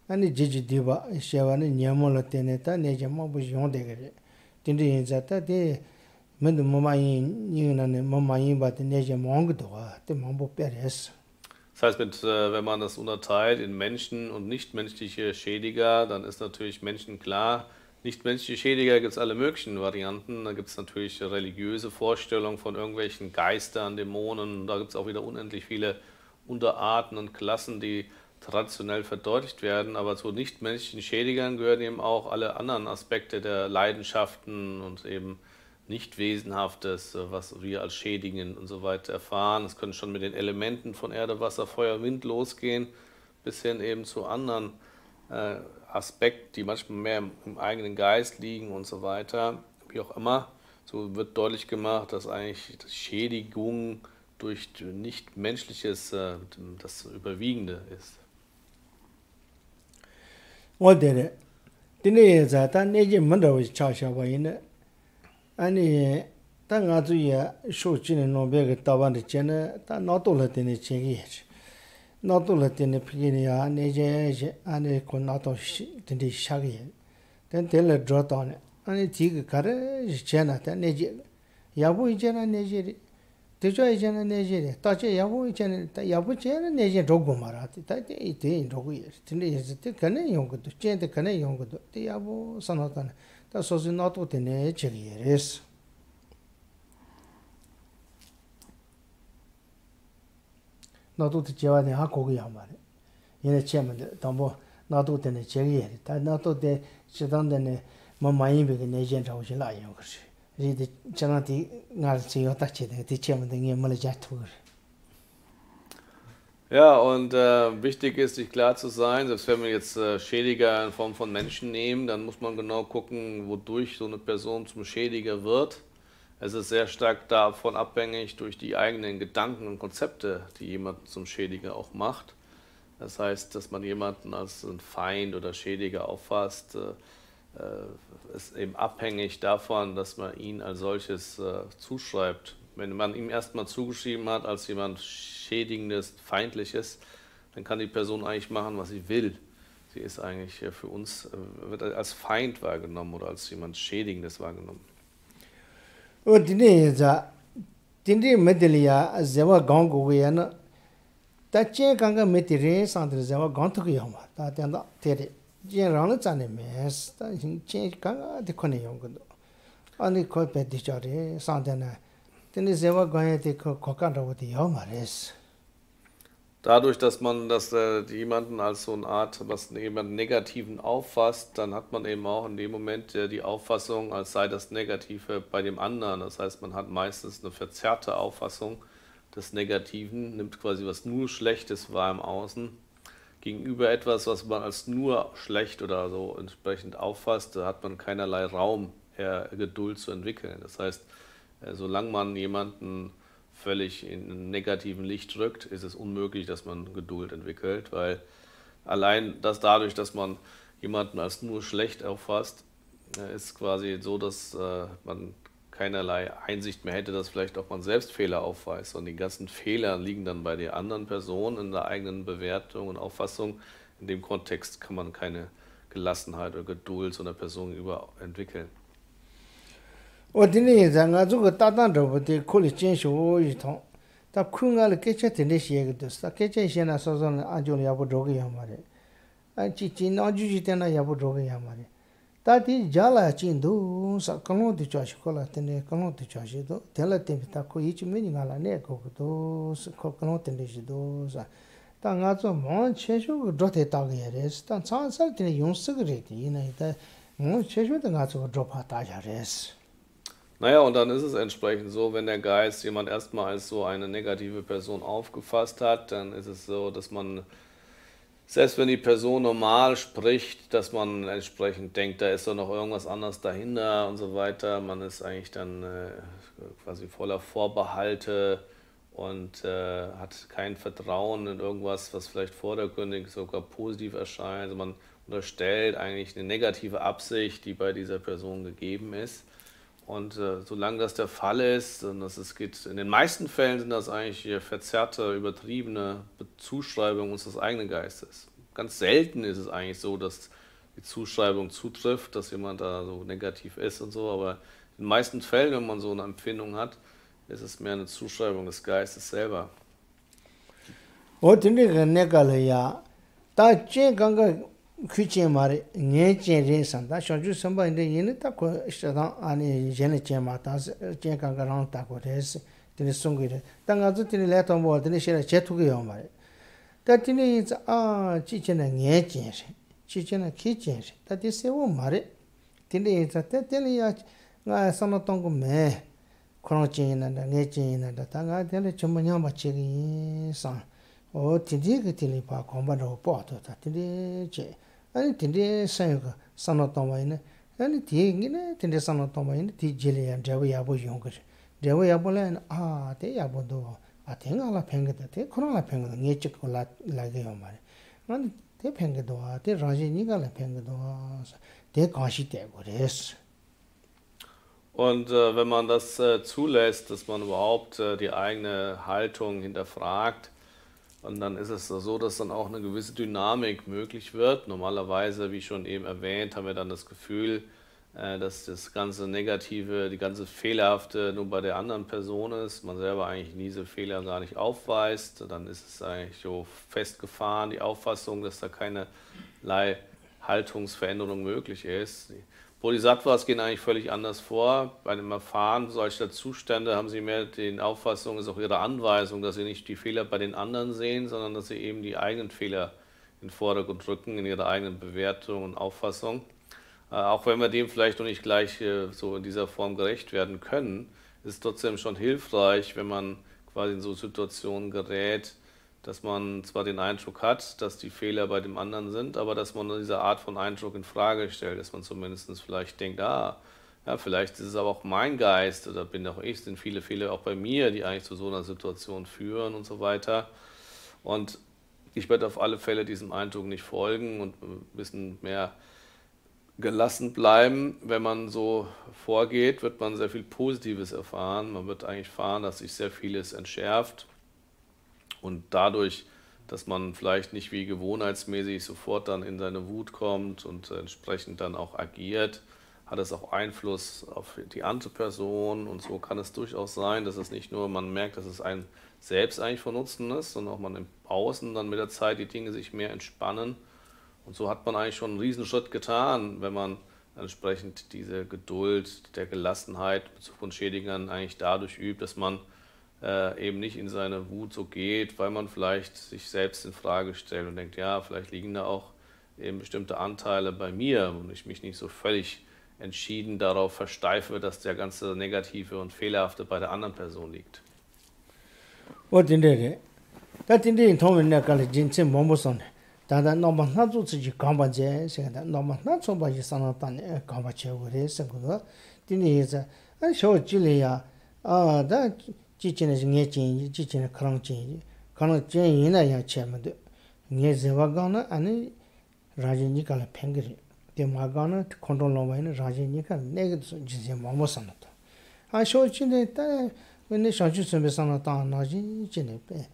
아니 지지디바 셰와는 냐몰 때네 다 내제 뭐 용되게 딘디 인자다 데 맨도 뭐마이 니나네 뭐마이 바데 내제 몽도 와데 몽보 페레스. Das heißt, wenn man das unterteilt in Menschen und nichtmenschliche Schädiger, dann ist natürlich Menschen klar. Nichtmenschliche Schädiger gibt es alle möglichen Varianten. Da gibt es natürlich religiöse Vorstellungen von irgendwelchen Geistern, Dämonen. Da gibt es auch wieder unendlich viele Unterarten und Klassen, die traditionell verdeutlicht werden. Aber zu nichtmenschlichen Schädigern gehören eben auch alle anderen Aspekte der Leidenschaften und eben nicht Wesenhaftes, was wir als Schädigen und so weiter erfahren. Es können schon mit den Elementen von Erde, Wasser, Feuer, Wind losgehen, bis hin eben zu anderen Aspekten, die manchmal mehr im eigenen Geist liegen und so weiter. Wie auch immer, so wird deutlich gemacht, dass eigentlich die Schädigung durch Nichtmenschliches das Überwiegende ist. 아니 당아주야 쇼치는 노베가 따반데 쟤네 다 나돌라데네 제기지 나돌라데네 피기냐 내제 아니 고나도 딘디 샤기 덴텔레 드로타네 아니 지가 가르 쟤나다 내제 야부 이제나 내제 대저 이제나 내제 따제 야부 이제나 야부 쟤나 내제 로고 말아티 따제 이데 로고이 딘디 이제 그네 용거도 쟤데 그네 용거도 데 야부 선호다네 다 소지 나도 되네 제기레스 나도 제와네 하고기야 말이 얘네 체면데 담보 나도 되네 제기레 다 나도 돼 지단데네 뭐 많이 비게 내전 자오시 라요 그지 이제 저한테 나르지요 딱지데 디체면데 게 말자 투 Ja, und wichtig ist, sich klar zu sein, selbst wenn wir jetzt Schädiger in Form von Menschen nehmen, dann muss man genau gucken, wodurch so eine Person zum Schädiger wird. Es ist sehr stark davon abhängig durch die eigenen Gedanken und Konzepte, die jemanden zum Schädiger auch macht. Das heißt, dass man jemanden als einen Feind oder Schädiger auffasst, ist eben abhängig davon, dass man ihn als solches zuschreibt. Wenn man ihm erstmal zugeschrieben hat als jemand Schädigendes, Feindliches, dann kann die Person eigentlich machen, was sie will. Sie ist eigentlich für uns, wird als Feind wahrgenommen oder als jemand Schädigendes wahrgenommen. Und die Medelia, Zewa Gangoyana, da Cheganga Metire, Sandra Zewa Gantogiyama, da Tenda Tere, General Zanemes, da Change Ganga, the Coneyongo, only Cope Dichare, Sandana. Dadurch, dass man jemanden als so eine Art, jemanden Negativen auffasst, dann hat man eben auch in dem Moment die Auffassung, als sei das Negative bei dem anderen. Das heißt, man hat meistens eine verzerrte Auffassung des Negativen, nimmt quasi was nur Schlechtes wahr im Außen, gegenüber etwas, was man als nur schlecht oder so entsprechend auffasst, da hat man keinerlei Raum, Geduld zu entwickeln. Das heißt, solange man jemanden völlig in einem negativen Licht rückt, ist es unmöglich, dass man Geduld entwickelt, weil allein dadurch, dass man jemanden als nur schlecht auffasst, ist quasi so, dass man keinerlei Einsicht mehr hätte, dass vielleicht auch man selbst Fehler aufweist. Und die ganzen Fehler liegen dann bei der anderen Person in der eigenen Bewertung und Auffassung. In dem Kontext kann man keine Gelassenheit oder Geduld zu einer Person gegenüber entwickeln. 어디니 장아주고 따단저부터 콜이 진쇼 이통 다 쿵알 깨쳤는데 시에도서 깨쳤이나 소소는 아주 야부 로기야 말에 아 지진 아주지 때나 야부 로기야 말에 다디 잘라 진도 사kalon도 자시콜라 때네 kalon도 자시도 텔라 때부터 코 이치면이 갈라네 거기도 사kalon 때네지도 사 당아주 뭐 최쇼 드로테 따게레스 단 찬살 때네 용스그레디 이나이다 뭐 최쇼도 가서 드로파 따자레스 Naja, und dann ist es entsprechend so, wenn der Geist jemand erstmal als so eine negative Person aufgefasst hat, dann ist es so, dass man, selbst wenn die Person normal spricht, dass man entsprechend denkt, da ist doch noch irgendwas anderes dahinter und so weiter. Man ist eigentlich dann quasi voller Vorbehalte und hat kein Vertrauen in irgendwas, was vielleicht vordergründig sogar positiv erscheint. Also man unterstellt eigentlich eine negative Absicht, die bei dieser Person gegeben ist. Und solange das der Fall ist, und in den meisten Fällen sind das eigentlich verzerrte, übertriebene Zuschreibungen unseres eigenen Geistes. Ganz selten ist es eigentlich so, dass die Zuschreibung zutrifft, dass jemand da so negativ ist und so, aber in den meisten Fällen, wenn man so eine Empfindung hat, ist es mehr eine Zuschreibung des Geistes selber. Kuchimari, Nichen Santa, Shaju Samba in the Yenitako, Shadan, Ani Jenechema, Jenkangarang Takores, Tinisungire, Tangazu Tinileton board, Tinishera Chetugiomari. That is Chichen and Yechen, Chichen and Kitchen, that is a woman. Tini is a Telia, Sanatongo me, Crunching and the Nechin and the Tanga, Telechumanyama Chili son. O Tidig Tilipa, Combado Porto, Tindi. And Tindi sang Sanotoma, and Ting in it, Tindi Sanotoma in the Jilly and Javiabo younger. Javiabolan, they abodo. I think I'll peng that they couldn't peng nature like the Omar. And they pengadoa, they Rajinigal pengadoas, they conchite what is. Und wenn man das zulässt, dass man überhaupt die eigene Haltung hinterfragt, und dann ist es so, dass dann auch eine gewisse Dynamik möglich wird. Normalerweise, wie schon eben erwähnt, haben wir dann das Gefühl, dass das ganze Negative, die ganze Fehlerhafte nur bei der anderen Person ist, man selber eigentlich diese Fehler gar nicht aufweist. Dann ist es eigentlich so festgefahren, die Auffassung, dass da keinerlei Haltungsveränderung möglich ist. Die Bodhisattvas gehen eigentlich völlig anders vor. Bei dem Erfahren solcher Zustände haben sie mehr die Auffassung, ist auch ihre Anweisung, dass sie nicht die Fehler bei den anderen sehen, sondern dass sie eben die eigenen Fehler in den Vordergrund rücken, in ihrer eigenen Bewertung und Auffassung. Auch wenn wir dem vielleicht noch nicht gleich so in dieser Form gerecht werden können, ist es trotzdem schon hilfreich, wenn man quasi in so Situationen gerät, dass man zwar den Eindruck hat, dass die Fehler bei dem anderen sind, aber dass man diese Art von Eindruck in Frage stellt, dass man zumindest vielleicht denkt, ja, vielleicht ist es aber auch mein Geist oder bin auch ich, sind viele Fehler auch bei mir, die eigentlich zu so einer Situation führen und so weiter. Und ich werde auf alle Fälle diesem Eindruck nicht folgen und ein bisschen mehr gelassen bleiben. Wenn man so vorgeht, wird man sehr viel Positives erfahren. Man wird eigentlich erfahren, dass sich sehr vieles entschärft. Und dadurch, dass man vielleicht nicht wie gewohnheitsmäßig sofort dann in seine Wut kommt und entsprechend dann auch agiert, hat es auch Einfluss auf die andere Person. Und so kann es durchaus sein, dass es nicht nur, man merkt, dass es einem selbst eigentlich von Nutzen ist, sondern auch man im Außen dann mit der Zeit die Dinge sich mehr entspannen. Und so hat man eigentlich schon einen Riesenschritt getan, wenn man entsprechend diese Geduld, der Gelassenheit von Schädigern eigentlich dadurch übt, dass man eben nicht in seine Wut so geht, weil man vielleicht sich selbst in Frage stellt und denkt, ja, vielleicht liegen da auch eben bestimmte Anteile bei mir und ich mich nicht so völlig entschieden darauf versteife, dass der ganze Negative und Fehlerhafte bei der anderen Person liegt. Dada normal not to see Gambaje, saying that normal not so by Sanatan Gambache would is a good. Dinisa, I show Julia, that teaching is getting teaching a crown change. Colonel Jane in a chairman, near Zevagana and Rajanikal Pengri. The Magana to control over Rajanika, negative Jizim Momosanata. I show Chile when they shot you some Sanatan, Naji Chinepe.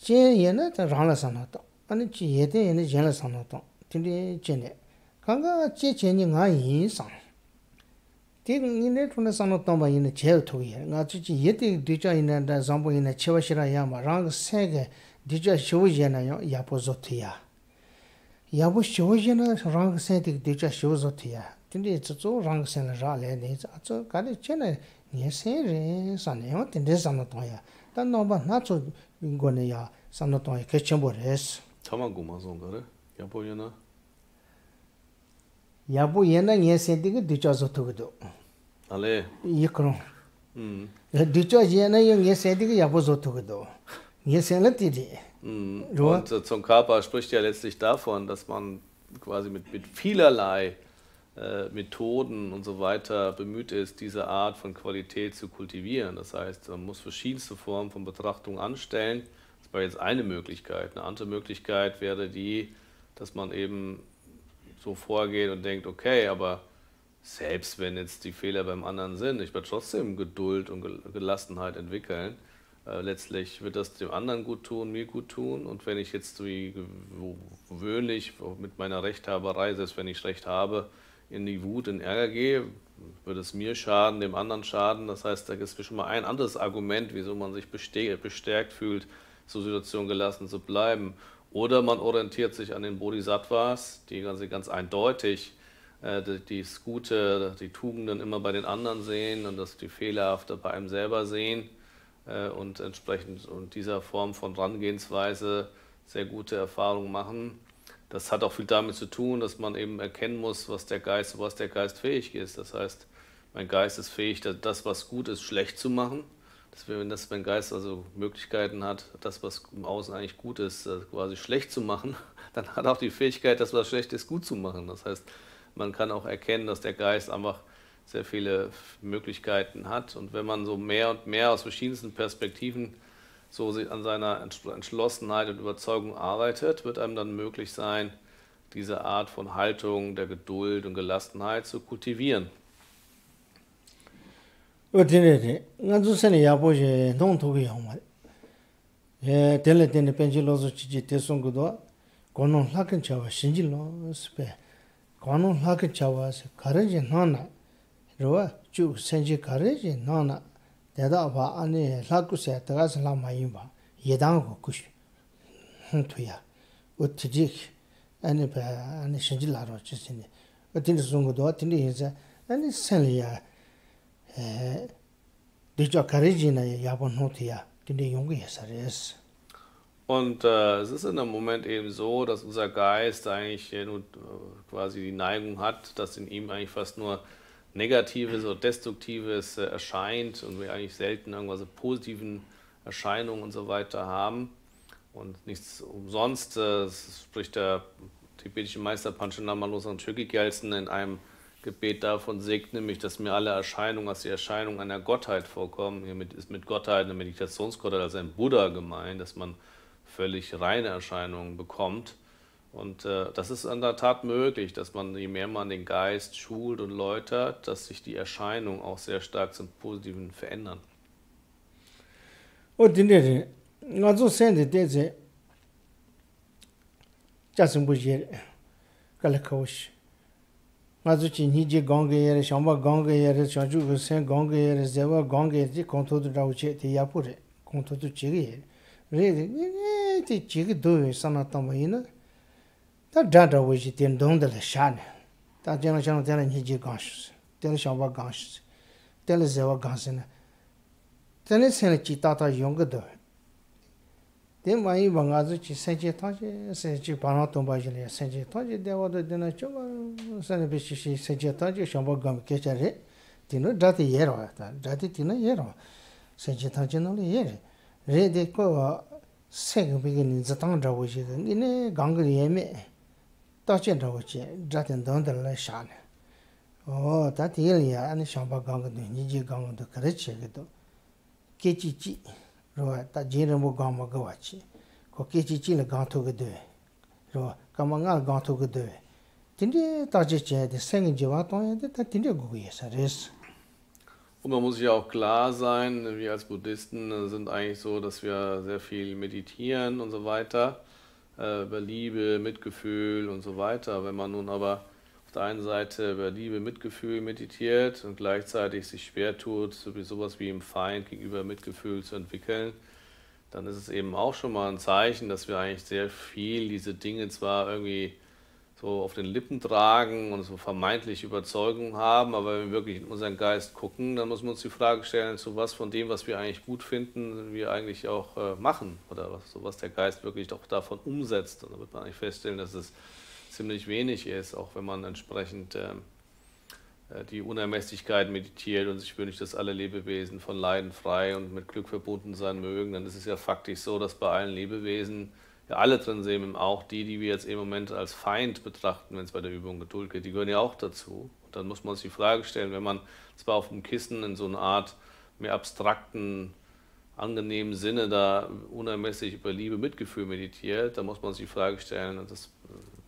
Jane Yena, the Rana Sanata. 아니 지혜대에는 전에 산었다. 근데 전에 강가 제전이 나이 상. 대응이네 돈에 산었다 봐이네 제일 토이야. 나 지지 예대 뒤자 있는데 zam보이네 치워시라야 마랑 세게 뒤자 쇼지나요 야포조티야. 야보 쇼지나 랑 세대 뒤자 쇼조티야. 근데 저쪽 랑 세는 라래네. 저 가리 전에 예세레 산네요. 근데 산었다야. 단 너무 나초 이거네야 산었다야 개첨버레스. Tamaguma so gerade. Japoyena. Japoyena yesendige duchazo tugudo. Alle. Yikron. Duchajena yesendige japozo tugudo. Yesenatidi. Und zum Kappa spricht ja letztlich davon, dass man quasi mit vielerlei Methoden und so weiter bemüht ist, diese Art von Qualität zu kultivieren. Das heißt, man muss verschiedenste Formen von Betrachtung anstellen. Das war jetzt eine Möglichkeit. Eine andere Möglichkeit wäre die, dass man eben so vorgeht und denkt, okay, aber selbst wenn jetzt die Fehler beim anderen sind, ich werde trotzdem Geduld und Gelassenheit entwickeln. Letztlich wird das dem anderen gut tun, mir gut tun. Und wenn ich jetzt wie gewöhnlich mit meiner Rechthaberei, selbst wenn ich Recht habe, in die Wut, in Ärger gehe, würde es mir schaden, dem anderen schaden. Das heißt, da ist schon mal ein anderes Argument, wieso man sich bestärkt fühlt, so Situationen gelassen zu bleiben. Oder man orientiert sich an den Bodhisattvas, die ganz eindeutig das Gute, die Tugenden immer bei den anderen sehen und das die Fehlerhafte bei einem selber sehen und entsprechend und dieser Form von Herangehensweise sehr gute Erfahrungen machen. Das hat auch viel damit zu tun, dass man eben erkennen muss, was der Geist fähig ist. Das heißt, mein Geist ist fähig, das, was gut ist, schlecht zu machen. Wenn mein Geist also Möglichkeiten hat, das, was im Außen eigentlich gut ist, quasi schlecht zu machen, dann hat er auch die Fähigkeit, das, was schlecht ist, gut zu machen. Das heißt, man kann auch erkennen, dass der Geist einfach sehr viele Möglichkeiten hat. Und wenn man so mehr und mehr aus verschiedensten Perspektiven so an seiner Entschlossenheit und Überzeugung arbeitet, wird einem dann möglich sein, diese Art von Haltung der Geduld und Gelassenheit zu kultivieren. Deda ba ane laku se tagas la mayimba yedang ko kush tuya utjik ane ba ane shinjila ro chisine utin zungu do tin yeza ane senliya deja karejina yabon hotia tin yungu yesares. Und es ist in dem Moment eben so, dass unser Geist eigentlich nur quasi die Neigung hat, dass in ihm eigentlich fast nur Negatives oder Destruktives erscheint und wir eigentlich selten irgendwelche positiven Erscheinungen und so weiter haben. Und nichts umsonst spricht der tibetische Meister Panchanama Losang Chökyi-Gyaltsen in einem Gebet davon, segnet nämlich, dass mir alle Erscheinungen als die Erscheinung einer Gottheit vorkommen. Hiermit ist mit Gottheit eine Meditationsgottheit als ein Buddha gemeint, dass man völlig reine Erscheinungen bekommt. Und das ist in der Tat möglich, dass man, je mehr man den Geist schult und läutert, dass sich die Erscheinungen auch sehr stark zum Positiven verändern. Und in also sende diese Jasimbujer Kalakaush. Also Chiniji Gange, Shamba Gange, Chanju Sen Gange, Zewa Gange, the Conto de Rauche, the Yapure, Conto to Chiri. Really, the Chigi do Sanatamayina. That data was it in Don de la Shan. That generation telling Hiji Gansh, tell Shamba Gansh, tell Zewa Gansina. Tell it Senachitata younger do. Then my Bangazuchi Senji Taji, Senji Panatombaji, Senji Taji, there was the dinner choma, Sanabishi Senji Taji, Shamba Gum Ketchare, Tino Dati Yero, Dati Tina Yero, Senji Taji no Yere. Read the co second beginning Zatanga, which is in a Gangri. Touching which Dratin Don de la Shan. Oh, that Ilia and Shamba Gang, Niji Gang, the Karichedo. Kichi, Roa, that Jeremo Gama Gawachi. Kokichi Chila gone to the day. Roa, Kamangal gone to the day. Tindi Tajiche, the singing Javato, that Tindia Guis, it is. Und man muss sich ja auch klar sein, wir als Buddhisten sind eigentlich so, dass wir sehr viel meditieren und so weiter. Über Liebe, Mitgefühl und so weiter. Wenn man nun aber auf der einen Seite über Liebe, Mitgefühl meditiert und gleichzeitig sich schwer tut, sowas wie im Feind gegenüber Mitgefühl zu entwickeln, dann ist es eben auch schon mal ein Zeichen, dass wir eigentlich sehr viel diese Dinge zwar irgendwie so auf den Lippen tragen und so vermeintliche Überzeugungen haben, aber wenn wir wirklich in unseren Geist gucken, dann muss man uns die Frage stellen, zu was von dem, was wir eigentlich gut finden, wir eigentlich auch machen oder was der Geist wirklich doch davon umsetzt. Und da wird man eigentlich feststellen, dass es ziemlich wenig ist, auch wenn man entsprechend die Unermesslichkeit meditiert und sich wünscht, dass alle Lebewesen von Leiden frei und mit Glück verbunden sein mögen, dann ist es ja faktisch so, dass bei allen Lebewesen ja alle drin sehen, auch die wir jetzt im Moment als Feind betrachten, wenn es bei der Übung Geduld geht, die gehören ja auch dazu. Und dann muss man sich die Frage stellen, wenn man zwar auf dem Kissen in so einer Art mehr abstrakten, angenehmen Sinne da unermesslich über Liebe, Mitgefühl meditiert, dann muss man sich die Frage stellen, und das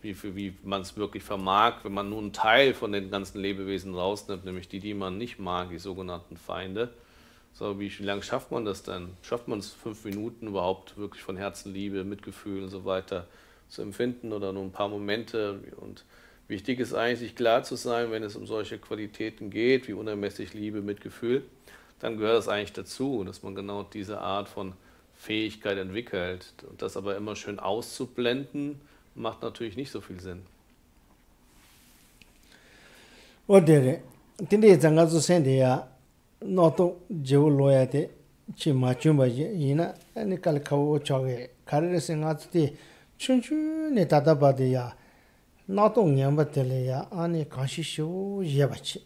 wie man es wirklich vermag, wenn man nur einen Teil von den ganzen Lebewesen rausnimmt, nämlich die man nicht mag, die sogenannten Feinde. So, wie lange schafft man das denn? Schafft man es 5 Minuten überhaupt wirklich von Herzen Liebe, Mitgefühl und so weiter zu empfinden oder nur ein paar Momente? Und wichtig ist eigentlich, sich klar zu sein, wenn es um solche Qualitäten geht, wie unermesslich Liebe, Mitgefühl, dann gehört es eigentlich dazu, dass man genau diese Art von Fähigkeit entwickelt. Und das aber immer schön auszublenden, macht natürlich nicht so viel Sinn. Oder, die Zanga zu senden ja, Noto Joloyate, Chima Chumba Yina, and Kalkao Choge, Carres and Ati, Chunchu Netata Badia, not on Yambatelea, Ani Kashishu Yabachi.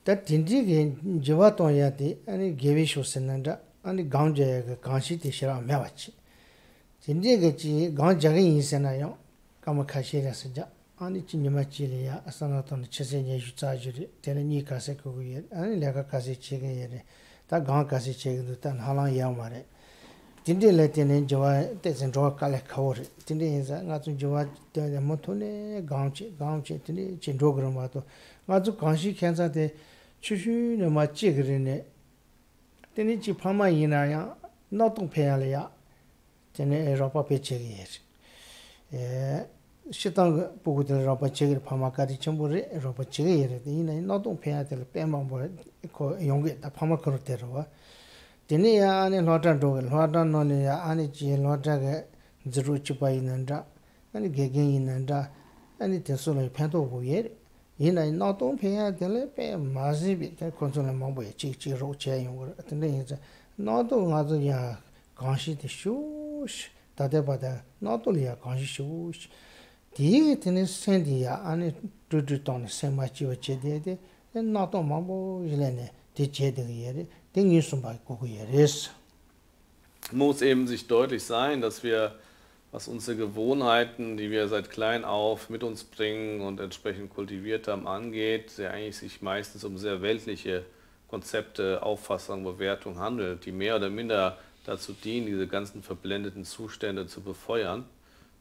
That Tindigi Javaton Yati, and Gavisho Senanda, and Ganja Kanshi Tishara Mavachi. Tindigachi, Ganjagi Senayo, Kamakashi Saja. Ani Chinamachilia, Asanaton, Chesenia Jutajuri, Telenica Seco, and Lagakasi Chigay, Tagankasi Chigutan, Halan Yamare. Tindi Latin in Java, doesn't draw Kalakori. Tindi is not to Java, the Motone, Gamchi, Tindi, Chindogramato. Mazu Kanshi Kansa de Chushu, no Machigrine. Tinichi Pama Yinaya, not on Pealia, Tene Ropa Pechig. Shitang Pugutel Ropa Chigger Pamakari Chambure, Ropa Chigger, not on Peatel, Pema, Yonge, the Pamacorterova. Denia and Lotta Dogel, Lotta Nonia, Anichi, Lotta Zeruchipa in and Gagin in and it is only Panto Boyer. In a not on Peatel, Massive, Consul Mombo, Chichi Rocha, not on other ya, Conshi the shoes, Tadebada, not only a Conshi shoes. The Sendia and to return so much of a chedede, and not on Mambo Jelene, the chedere, the news by Kukuyeres. Muss eben sich deutlich sein, dass wir, was unsere Gewohnheiten, die wir seit klein auf mit uns bringen und entsprechend kultiviert haben, angeht, der eigentlich sich meistens um sehr weltliche Konzepte, Auffassungen, Bewertungen handelt, die mehr oder minder dazu dienen, diese ganzen verblendeten Zustände zu befeuern.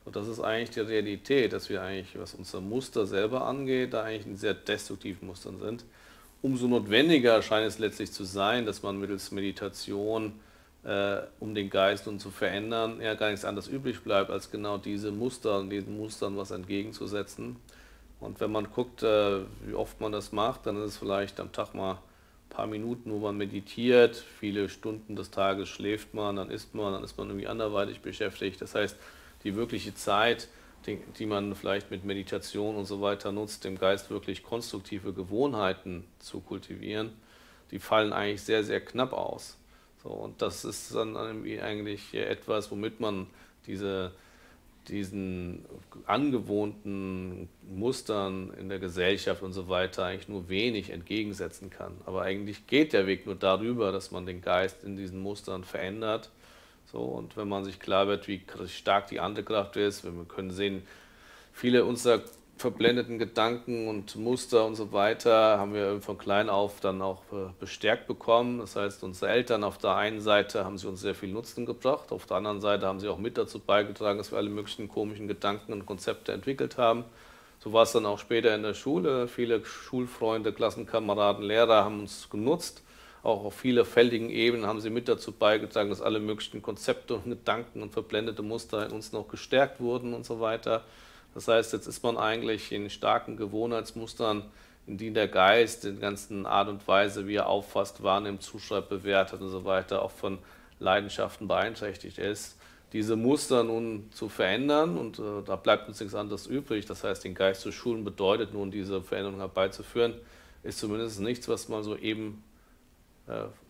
Und das ist eigentlich die Realität, dass wir eigentlich, was unser Muster selber angeht, da eigentlich in sehr destruktiven Mustern sind. Umso notwendiger scheint es letztlich zu sein, dass man mittels Meditation, um den Geist nun zu verändern, ja gar nichts anderes übrig bleibt, als genau diese Muster und diesen Mustern was entgegenzusetzen. Und wenn man guckt, wie oft man das macht, dann ist es vielleicht am Tag mal ein paar Minuten, wo man meditiert, viele Stunden des Tages schläft man, dann ist man irgendwie anderweitig beschäftigt. Das heißt, die wirkliche Zeit, die man vielleicht mit Meditation und so weiter nutzt, dem Geist wirklich konstruktive Gewohnheiten zu kultivieren, die fallen eigentlich sehr, sehr knapp aus. So, und das ist dann eigentlich etwas, womit man diesen angewohnten Mustern in der Gesellschaft und so weiter eigentlich nur wenig entgegensetzen kann. Aber eigentlich geht der Weg nur darüber, dass man den Geist in diesen Mustern verändert. So, und wenn man sich klar wird, wie stark die Antekraft ist, wir können sehen, viele unserer verblendeten Gedanken und Muster und so weiter haben wir von klein auf dann auch bestärkt bekommen. Das heißt, unsere Eltern auf der einen Seite haben sie uns sehr viel Nutzen gebracht, auf der anderen Seite haben sie auch mit dazu beigetragen, dass wir alle möglichen komischen Gedanken und Konzepte entwickelt haben. So war es dann auch später in der Schule. Viele Schulfreunde, Klassenkameraden, Lehrer haben uns genutzt. Auch auf vielfältigen Ebenen haben sie mit dazu beigetragen, dass alle möglichen Konzepte und Gedanken und verblendete Muster in uns noch gestärkt wurden und so weiter. Das heißt, jetzt ist man eigentlich in starken Gewohnheitsmustern, in denen der Geist in ganzen Art und Weise, wie er auffasst, wahrnimmt, zuschreibt, bewertet und so weiter, auch von Leidenschaften beeinträchtigt ist. Diese Muster nun zu verändern, und da bleibt uns nichts anderes übrig, das heißt, den Geist zu schulen bedeutet nun, diese Veränderung herbeizuführen, ist zumindest nichts, was mal so eben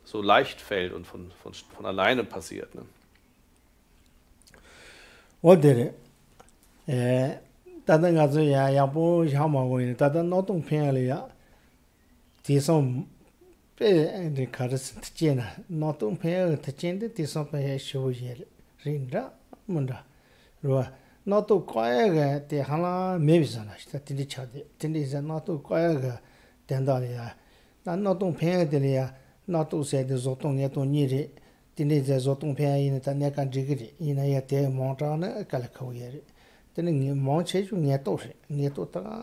so leicht fällt und von alleine passiert. Ne? Oder, da dann also ja, wo ich habe mal da dann noch Penlia, die so die Karas Tjena, noch Penlia, Tjende, die so bei Shoje, Rinda, Munda, Roa, noch Koyaga, die Hala Mebisana, die Chade, die ist noch Koyaga, Dendalia, dann noch Penlia. Not to say the Zoton yet on Niri, the Zoton Pay in the Neka Jigri, in a yet Montana, Calacoyeri. Then Monche, Nieto,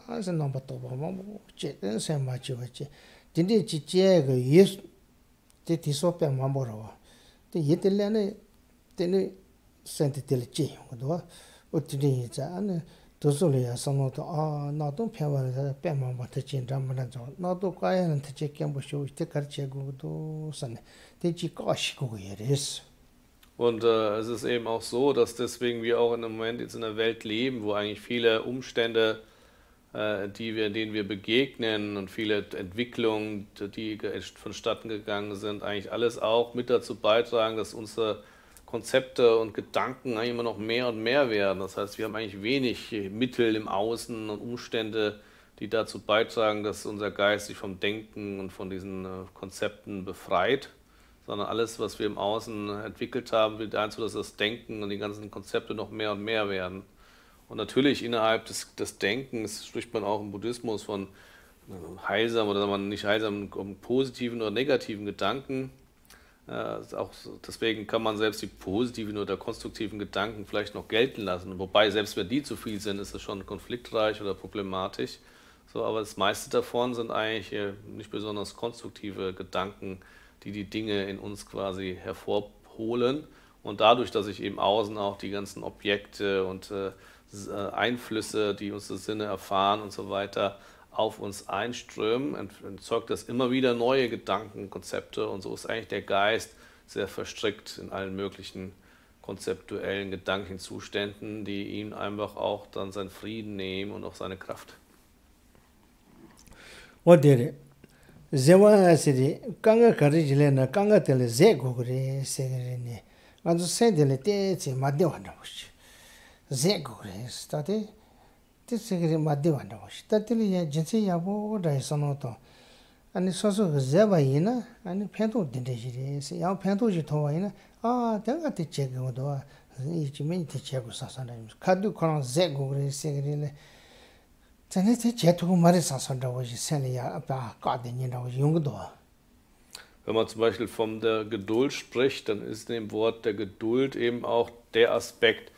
as a number of jet, and Sam Machivachi. Didn't it Chiega, yes, the Tisop and Mamboro. The Yetelene, then sent it till Chi, what today is an Tosolia, some of the not don't pay Pema, but the chin Ramanazon, not to quiet and to check and show take a check to Sun. The Chikosh go here is. Und es ist eben auch so, dass deswegen wir auch in einem Moment jetzt in einer Welt leben, wo eigentlich viele Umstände, denen wir begegnen und viele Entwicklungen, die vonstatten gegangen sind, eigentlich alles auch mit dazu beitragen, dass unsere Konzepte und Gedanken eigentlich immer noch mehr und mehr werden. Das heißt, wir haben eigentlich wenig Mittel im Außen und Umstände, die dazu beitragen, dass unser Geist sich vom Denken und von diesen Konzepten befreit, sondern alles, was wir im Außen entwickelt haben, wird dazu, dass das Denken und die ganzen Konzepte noch mehr und mehr werden. Und natürlich innerhalb des Denkens spricht man auch im Buddhismus von heilsamen oder nicht heilsamen, positiven oder negativen Gedanken. Auch deswegen kann man selbst die positiven oder konstruktiven Gedanken vielleicht noch gelten lassen. Wobei, selbst wenn die zu viel sind, ist es schon konfliktreich oder problematisch. So, aber das meiste davon sind eigentlich nicht besonders konstruktive Gedanken, die Dinge in uns quasi hervorholen. Und dadurch, dass sich eben außen auch die ganzen Objekte und Einflüsse, die unsere Sinne erfahren und so weiter, auf uns einströmen, erzeugt das immer wieder neue Gedanken, Konzepte, und so ist eigentlich der Geist sehr verstrickt in allen möglichen konzeptuellen Gedankenzuständen, die ihm einfach auch dann seinen Frieden nehmen und auch seine Kraft. What did it? Zewa City, Ganga Karijilena, Ganga Tele Zegore, Segerine, and the Sendele, Madewandabush. Zegore, study. This is Madewandabush. Tatili Jensi Yabo, Daisonoto. And it's also Zevaina, and Pento did say, our Pento Jitoina. Then got the check over each minute to check with sometimes. Kadu Koran Zegore, Segerine. Wenn man zum Beispiel von der Geduld spricht, dann ist in dem Wort der Geduld eben auch der Aspekt,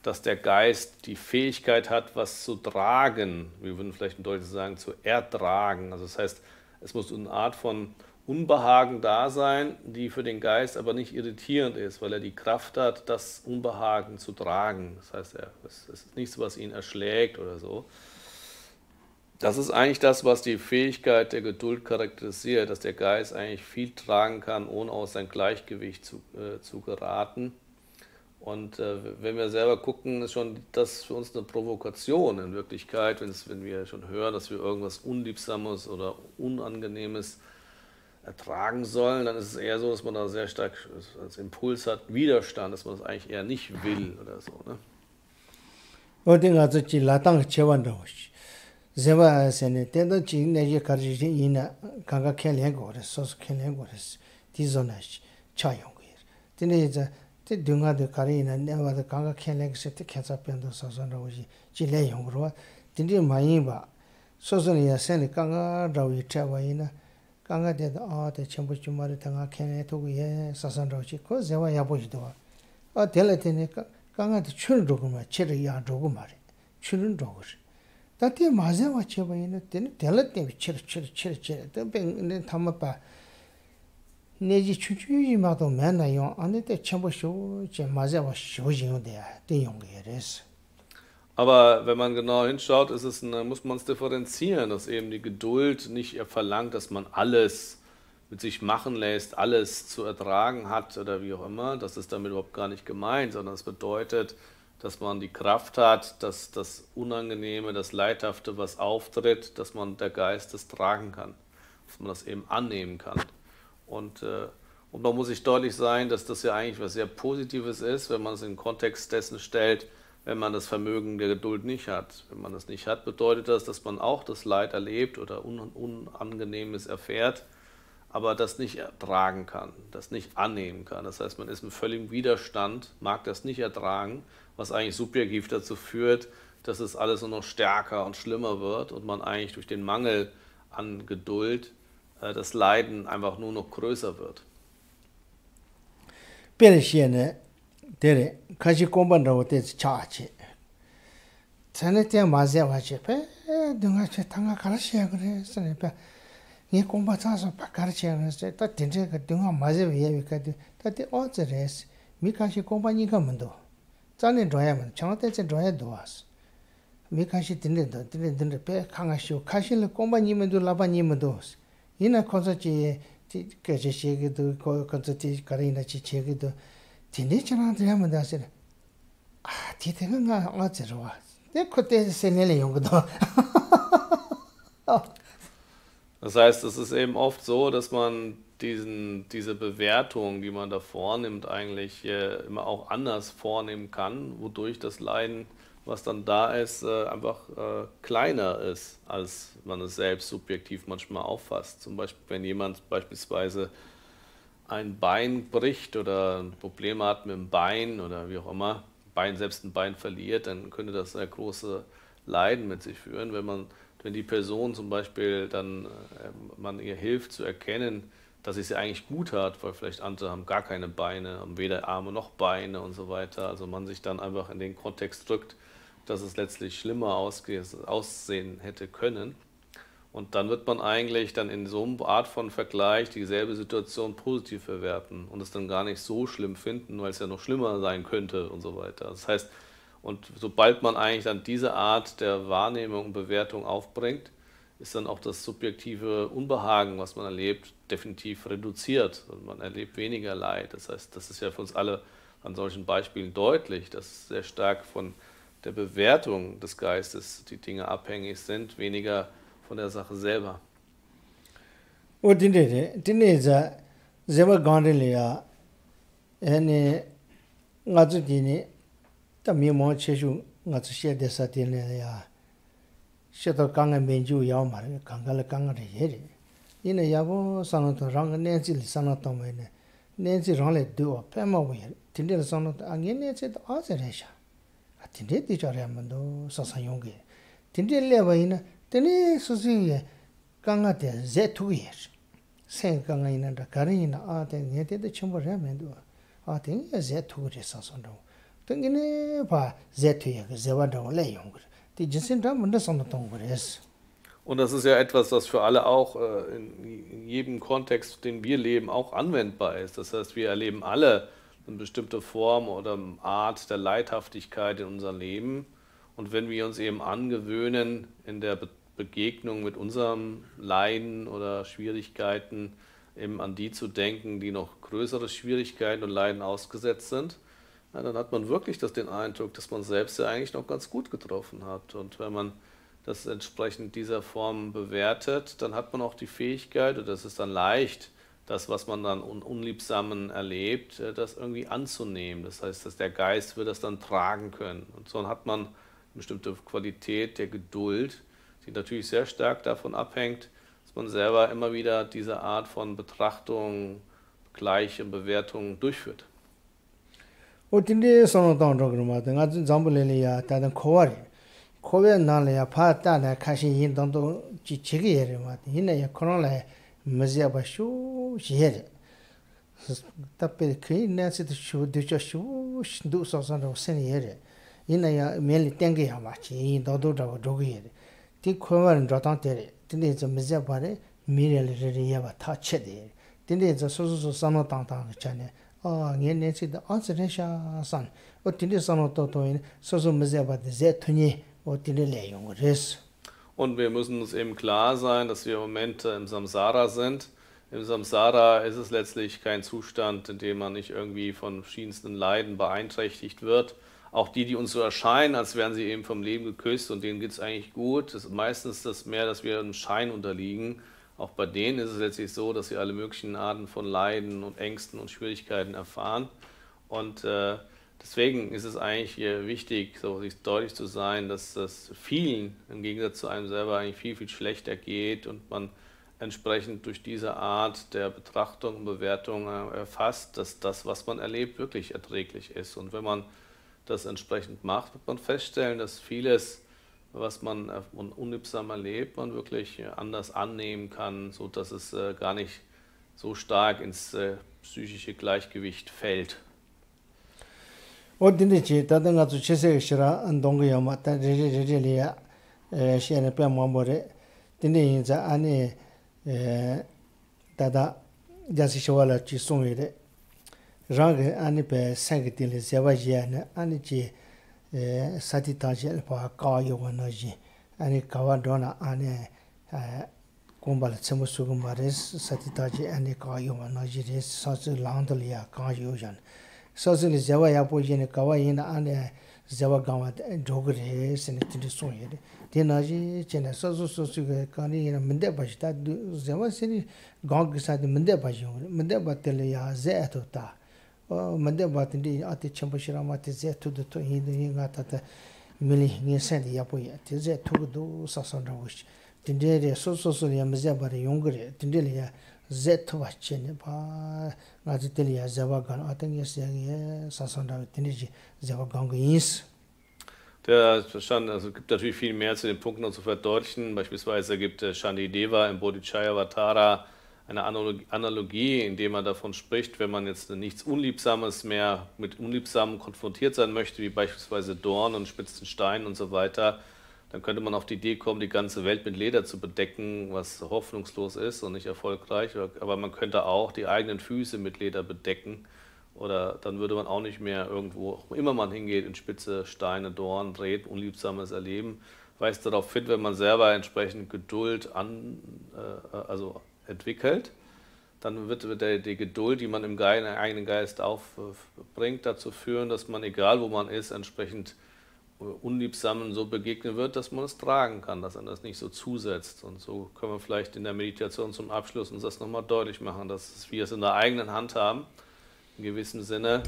dass der Geist die Fähigkeit hat, was zu tragen. Wir würden vielleicht in Deutsch sagen, zu ertragen. Also das heißt, es muss eine Art von Unbehagen da sein, die für den Geist aber nicht irritierend ist, weil er die Kraft hat, das Unbehagen zu tragen. Das heißt, es ist nichts, was ihn erschlägt oder so. Das ist eigentlich das, was die Fähigkeit der Geduld charakterisiert, dass der Geist eigentlich viel tragen kann, ohne aus sein Gleichgewicht zu geraten. Und wenn wir selber gucken, ist schon das für uns eine Provokation in Wirklichkeit, wenn wir schon hören, dass wir irgendwas Unliebsames oder Unangenehmes ertragen sollen, dann ist es eher so, dass man da sehr stark als Impuls hat, Widerstand, dass man das eigentlich eher nicht will oder so. Ne? Zewa Sene, Tendo Chin, Naja Karjina, Kanga Kelengores, Sos Kelengores, Tizonash, Chayongir. Tineza, the Dunga de Karina, never the Kanga Keleg set the Katsapendo Sosanoji, Chile Yongro, Tindi Maimba, Sosonia Sene Kanga, Rawi Chawaina, Kanga did all the Chambuchumari Tanga Kene to Sasanoji, cause Zewa Yabujdua. Or Teletene, Kanga the children, Cherry Yard Rogumari, children dogs. Tati Mazawa Chevaina, then tell it them chir, then bang Tamapa Neji Chuchi Mato Manayon, and the chamber show, Mazawa showing there, the young years. Aber wenn man genau hinschaut, muss man es differenzieren, dass eben die Geduld nicht verlangt, dass man alles mit sich machen lässt, alles zu ertragen hat oder wie auch immer. Das ist damit überhaupt gar nicht gemeint, sondern es bedeutet, dass man die Kraft hat, dass das Unangenehme, das Leidhafte, was auftritt, dass man der Geist das tragen kann, dass man das eben annehmen kann. Und man muss sich deutlich sein, dass das ja eigentlich was sehr Positives ist, wenn man es in den Kontext dessen stellt, wenn man das Vermögen der Geduld nicht hat. Wenn man das nicht hat, bedeutet das, dass man auch das Leid erlebt oder Unangenehmes erfährt, aber das nicht ertragen kann, das nicht annehmen kann. Das heißt, man ist im völligen Widerstand, mag das nicht ertragen, was eigentlich subjektiv dazu führt, dass es alles nur noch stärker und schlimmer wird und man eigentlich durch den Mangel an Geduld das Leiden einfach nur noch größer wird. Perishene, Dere, Kashi Kombandawotes Chachi. Sanete Mazia Wachepe, Dungache Tanga Karashia, Sanepa, Nikombatas, Pakarchia, that didn't do a Mazia, that the odds is, Mikashi Company Commando. Johnny Dryman, Chantes and Dry doors. Mikashi didn't repair Kangashu, Kashi Company Medu Labanimados. In a concert, Geshe to concert Karina Chichegi, Tinichana Dramada said, Ah, Titinga odds was. Der konnte senele Junge da. Das heißt, es ist eben oft so, dass man diese Bewertung, die man da vornimmt, eigentlich immer auch anders vornehmen kann, wodurch das Leiden, was dann da ist, einfach kleiner ist, als man es selbst subjektiv manchmal auffasst. Zum Beispiel, wenn jemand beispielsweise ein Bein bricht oder ein Problem hat mit dem Bein oder wie auch immer, selbst ein Bein verliert, dann könnte das sehr große Leiden mit sich führen. Wenn die Person zum Beispiel dann, man ihr hilft zu erkennen, dass sie es ja eigentlich gut hat, weil vielleicht andere haben gar keine Beine, haben weder Arme noch Beine und so weiter. Also man sich dann einfach in den Kontext drückt, dass es letztlich schlimmer aussehen hätte können. Und dann wird man eigentlich dann in so einer Art von Vergleich dieselbe Situation positiv bewerten und es dann gar nicht so schlimm finden, weil es ja noch schlimmer sein könnte und so weiter. Das heißt, und sobald man eigentlich dann diese Art der Wahrnehmung und Bewertung aufbringt, ist dann auch das subjektive Unbehagen, was man erlebt, definitiv reduziert und man erlebt weniger Leid. Das heißt, das ist ja für uns alle an solchen Beispielen deutlich, dass sehr stark von der Bewertung des Geistes die Dinge abhängig sind, weniger von der Sache selber. Und die ist selber Gandelia, eine Nazudini, da mir mal Cheshu, Nazushia de Satilia, Shadow Kanga Benju Yamar, Kangala Kanga Yeri. In a Yabo, Sanato Rang, Nancy Sanatomene, Nancy Ronlet do, Pema Weir, Tindel Sanat, Angin said Azeresha. At Tindeti Ramando, Sasayonge. Tindel Levaina. Tene susi kanga te zetu years. Sen kanga ina da karina ate nyete de chumbo remendo. Ate ya zetu resasondo. Tengine pa zetu ya zewa da le yong. Die jinsin da munda sondo tongres. Und das ist ja etwas, was für alle auch in jedem Kontext, den wir leben, auch anwendbar ist. Das heißt, wir erleben alle eine bestimmte Form oder Art der Leidhaftigkeit in unserem Leben. Und wenn wir uns eben angewöhnen, in der Begegnung mit unserem Leiden oder Schwierigkeiten eben an die zu denken, die noch größere Schwierigkeiten und Leiden ausgesetzt sind, ja, dann hat man wirklich den Eindruck, dass man selbst ja eigentlich noch ganz gut getroffen hat. Und wenn man das entsprechend dieser Form bewertet, dann hat man auch die Fähigkeit, und das ist dann leicht, das, was man dann Unliebsamen erlebt, das irgendwie anzunehmen. Das heißt, dass der Geist wird das dann tragen können. Und so hat man eine bestimmte Qualität der Geduld, die natürlich sehr stark davon abhängt, dass man selber immer wieder diese Art von Betrachtung, Vergleich und Bewertung durchführt. Und in der Sonne also Zambulelia, da den Kowari. Kowe Nalia, Pata, Kashi Yin Dondo, Chichigi, Hina Korona, Mazia Bashu, Sier. Tape Queen Nancy the shoe, Duchashu, do something senior. Hina merely Tengi Hamachi, Dodo Dogi. The Kower and Dotante, Tindis a Mazia Bari, merely Yava touch it. Tindis a Susu Sano Tantan China. Oh, Nancy the Answerisha son. What Tindis Sano Toto in Susu Mazia, but the Zetuni. Und wir müssen uns eben klar sein, dass wir im Moment im Samsara sind. Im Samsara ist es letztlich kein Zustand, in dem man nicht irgendwie von verschiedensten Leiden beeinträchtigt wird. Auch die uns so erscheinen, als wären sie eben vom Leben geküsst und denen geht es eigentlich gut. Das ist meistens das mehr, dass wir einem Schein unterliegen. Auch bei denen ist es letztlich so, dass sie alle möglichen Arten von Leiden und Ängsten und Schwierigkeiten erfahren. Und deswegen ist es eigentlich wichtig, sich deutlich zu sein, dass das vielen im Gegensatz zu einem selber eigentlich viel, viel schlechter geht und man entsprechend durch diese Art der Betrachtung und Bewertung erfasst, dass das, was man erlebt, wirklich erträglich ist. Und wenn man das entsprechend macht, wird man feststellen, dass vieles, was man unliebsam erlebt, man wirklich anders annehmen kann, sodass es gar nicht so stark ins psychische Gleichgewicht fällt. Ordinary, Tadanga to Cheseshira and Dongayama, Regelia, Shane Pamambore, Dinza Anne Dada Jasishawala Chisumide, Rag Anipe Sangatil Zavajian, Anichi Satitaji, Kayo Wanaji, Ani Kawadona, Ane Kumbal Semusugumaris, Satitaji, Ani Kayo Wanaji, such a Landalia, Kayojan. Sazili Zava Yapojin, Kawaina, and Zavagawa, Jogres, and Tinsuid. Tinaji, Chena, Sazu, Kani, and Mendebash, that Zava City, Gog side the Mendebajon, Mendeba Telia, Zetota, or Mendebat indeed at the Champashirama, Zet to the Hingata, Millie, Send Yapoya, Tizet to do Sasana wish. Tindelia, so Mezeba, younger, Tindelia. Z was Chenpa, Razitelia, Zavagan, I think yes, Sasanda, Tiniji, Zavagang is. Der Verstand, also gibt natürlich viel mehr zu den Punkten noch zu verdeutlichen. Beispielsweise gibt Shandideva im Bodhicattva eine Analogie, indem er davon spricht, wenn man jetzt nichts Unliebsames mehr mit Unliebsamen konfrontiert sein möchte, wie beispielsweise Dornen und spitzen Steinen und so weiter, dann könnte man auf die Idee kommen, die ganze Welt mit Leder zu bedecken, was hoffnungslos ist und nicht erfolgreich. Aber man könnte auch die eigenen Füße mit Leder bedecken. Oder dann würde man auch nicht mehr irgendwo, wo immer man hingeht, in spitze Steine, Dornen, Drähte, Unliebsames erleben. Weist darauf hin, wenn man selber entsprechend Geduld entwickelt, dann wird die Geduld, die man im eigenen Geist aufbringt, dazu führen, dass man, egal wo man ist, entsprechend Unliebsamen so begegnen wird, dass man es tragen kann, dass man das nicht so zusetzt. Und so können wir vielleicht in der Meditation zum Abschluss uns das nochmal deutlich machen, dass wir es in der eigenen Hand haben, in gewissem Sinne,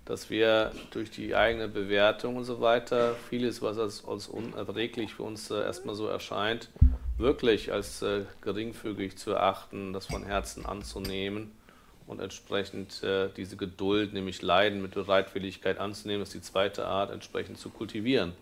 dass wir durch die eigene Bewertung und so weiter vieles, was als unerträglich für uns erstmal so erscheint, wirklich als geringfügig zu erachten, das von Herzen anzunehmen und entsprechend diese Geduld, nämlich Leiden mit Bereitwilligkeit anzunehmen, ist die zweite Art, entsprechend zu kultivieren.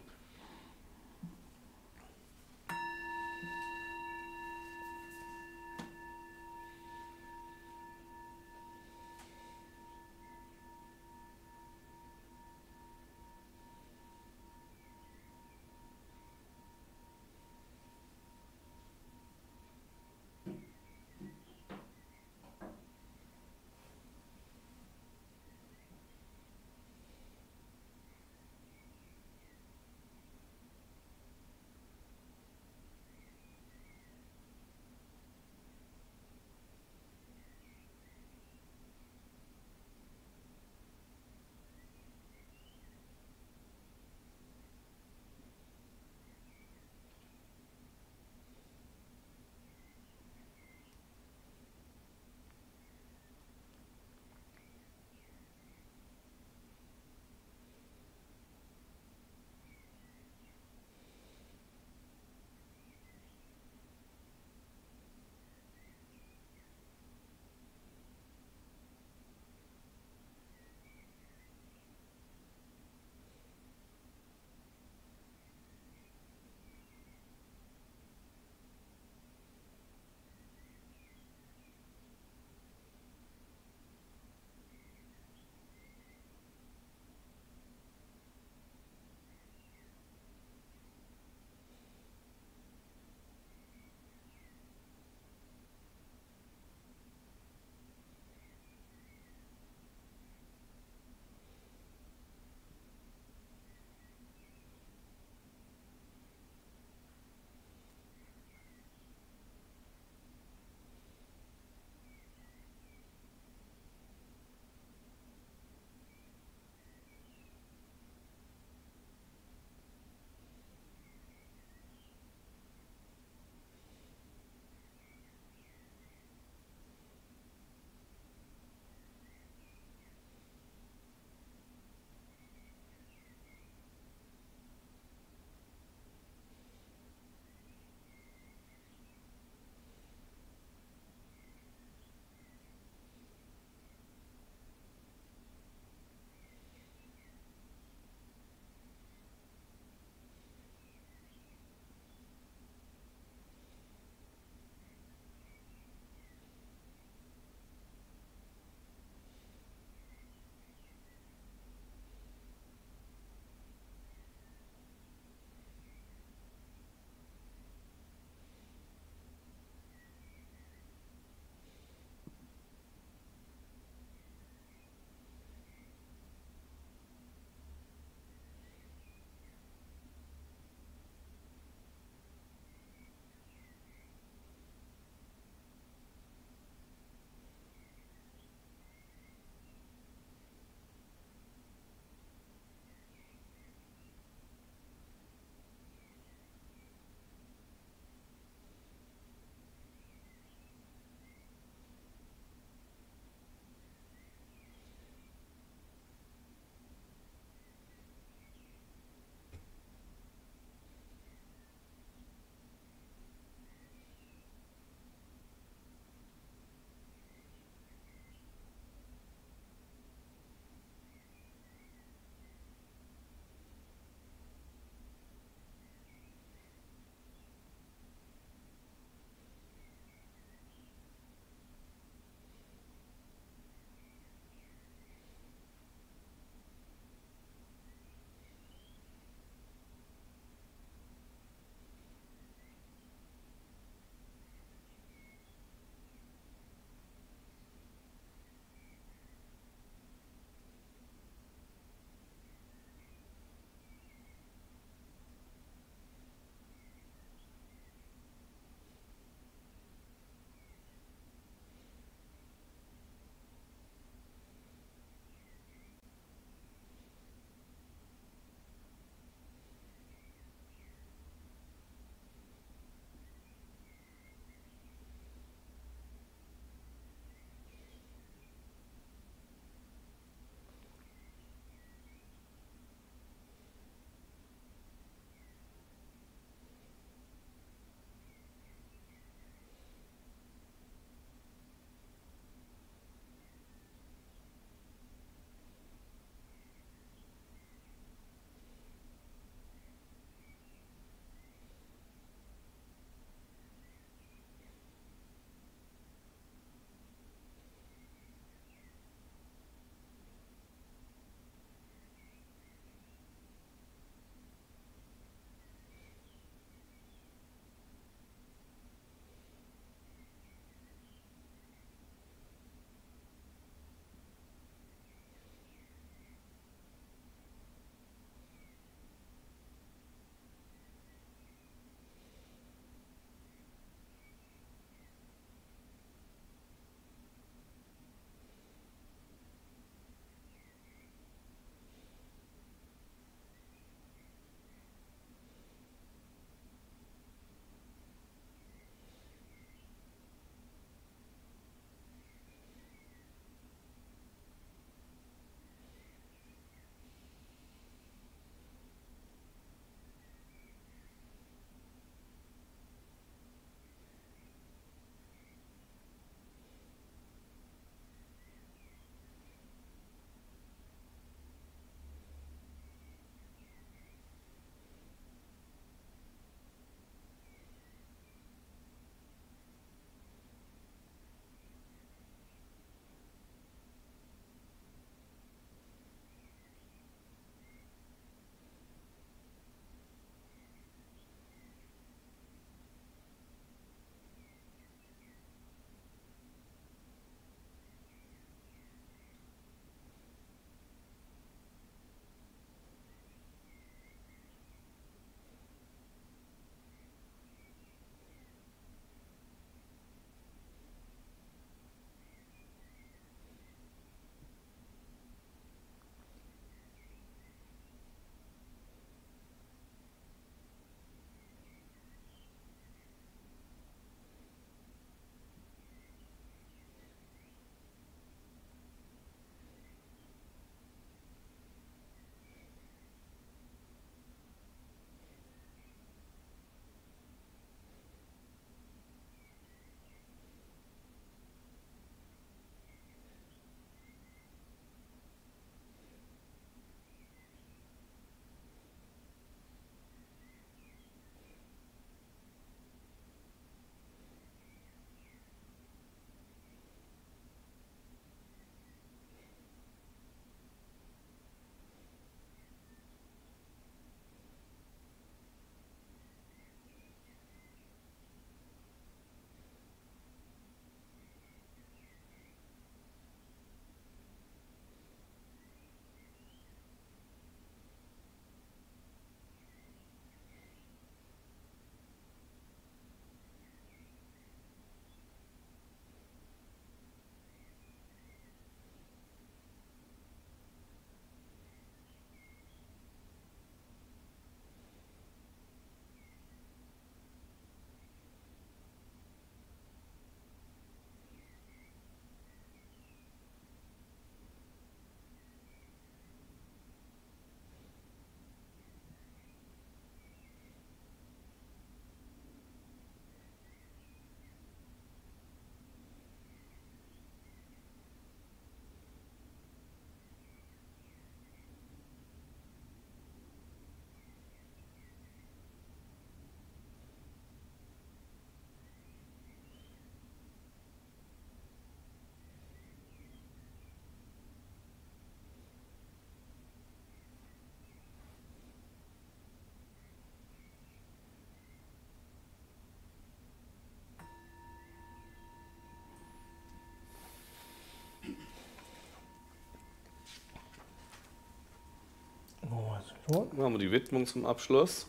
Machen wir die Widmung zum Abschluss.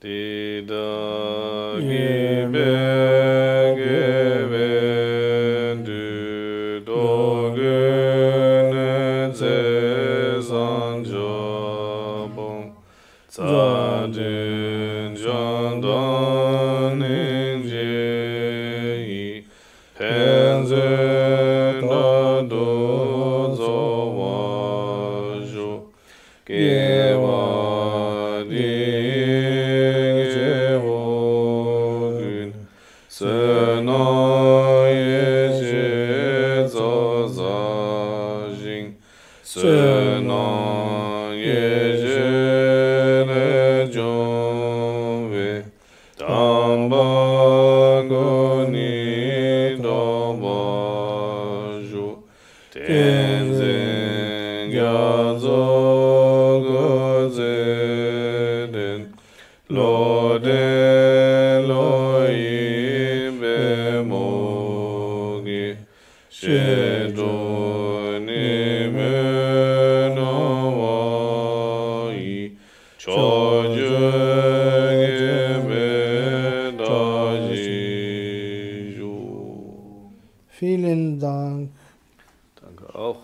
Deda gebe du dogene zesanjabong zadin jandan inje penze da dozo wajo geva di jevogun sena yeje zazajing sena yeje le jove tambagoni dobajo tenzen gyazo gozeden lode loi bemogi shedoni menawai choju Vielen Dank. Danke auch.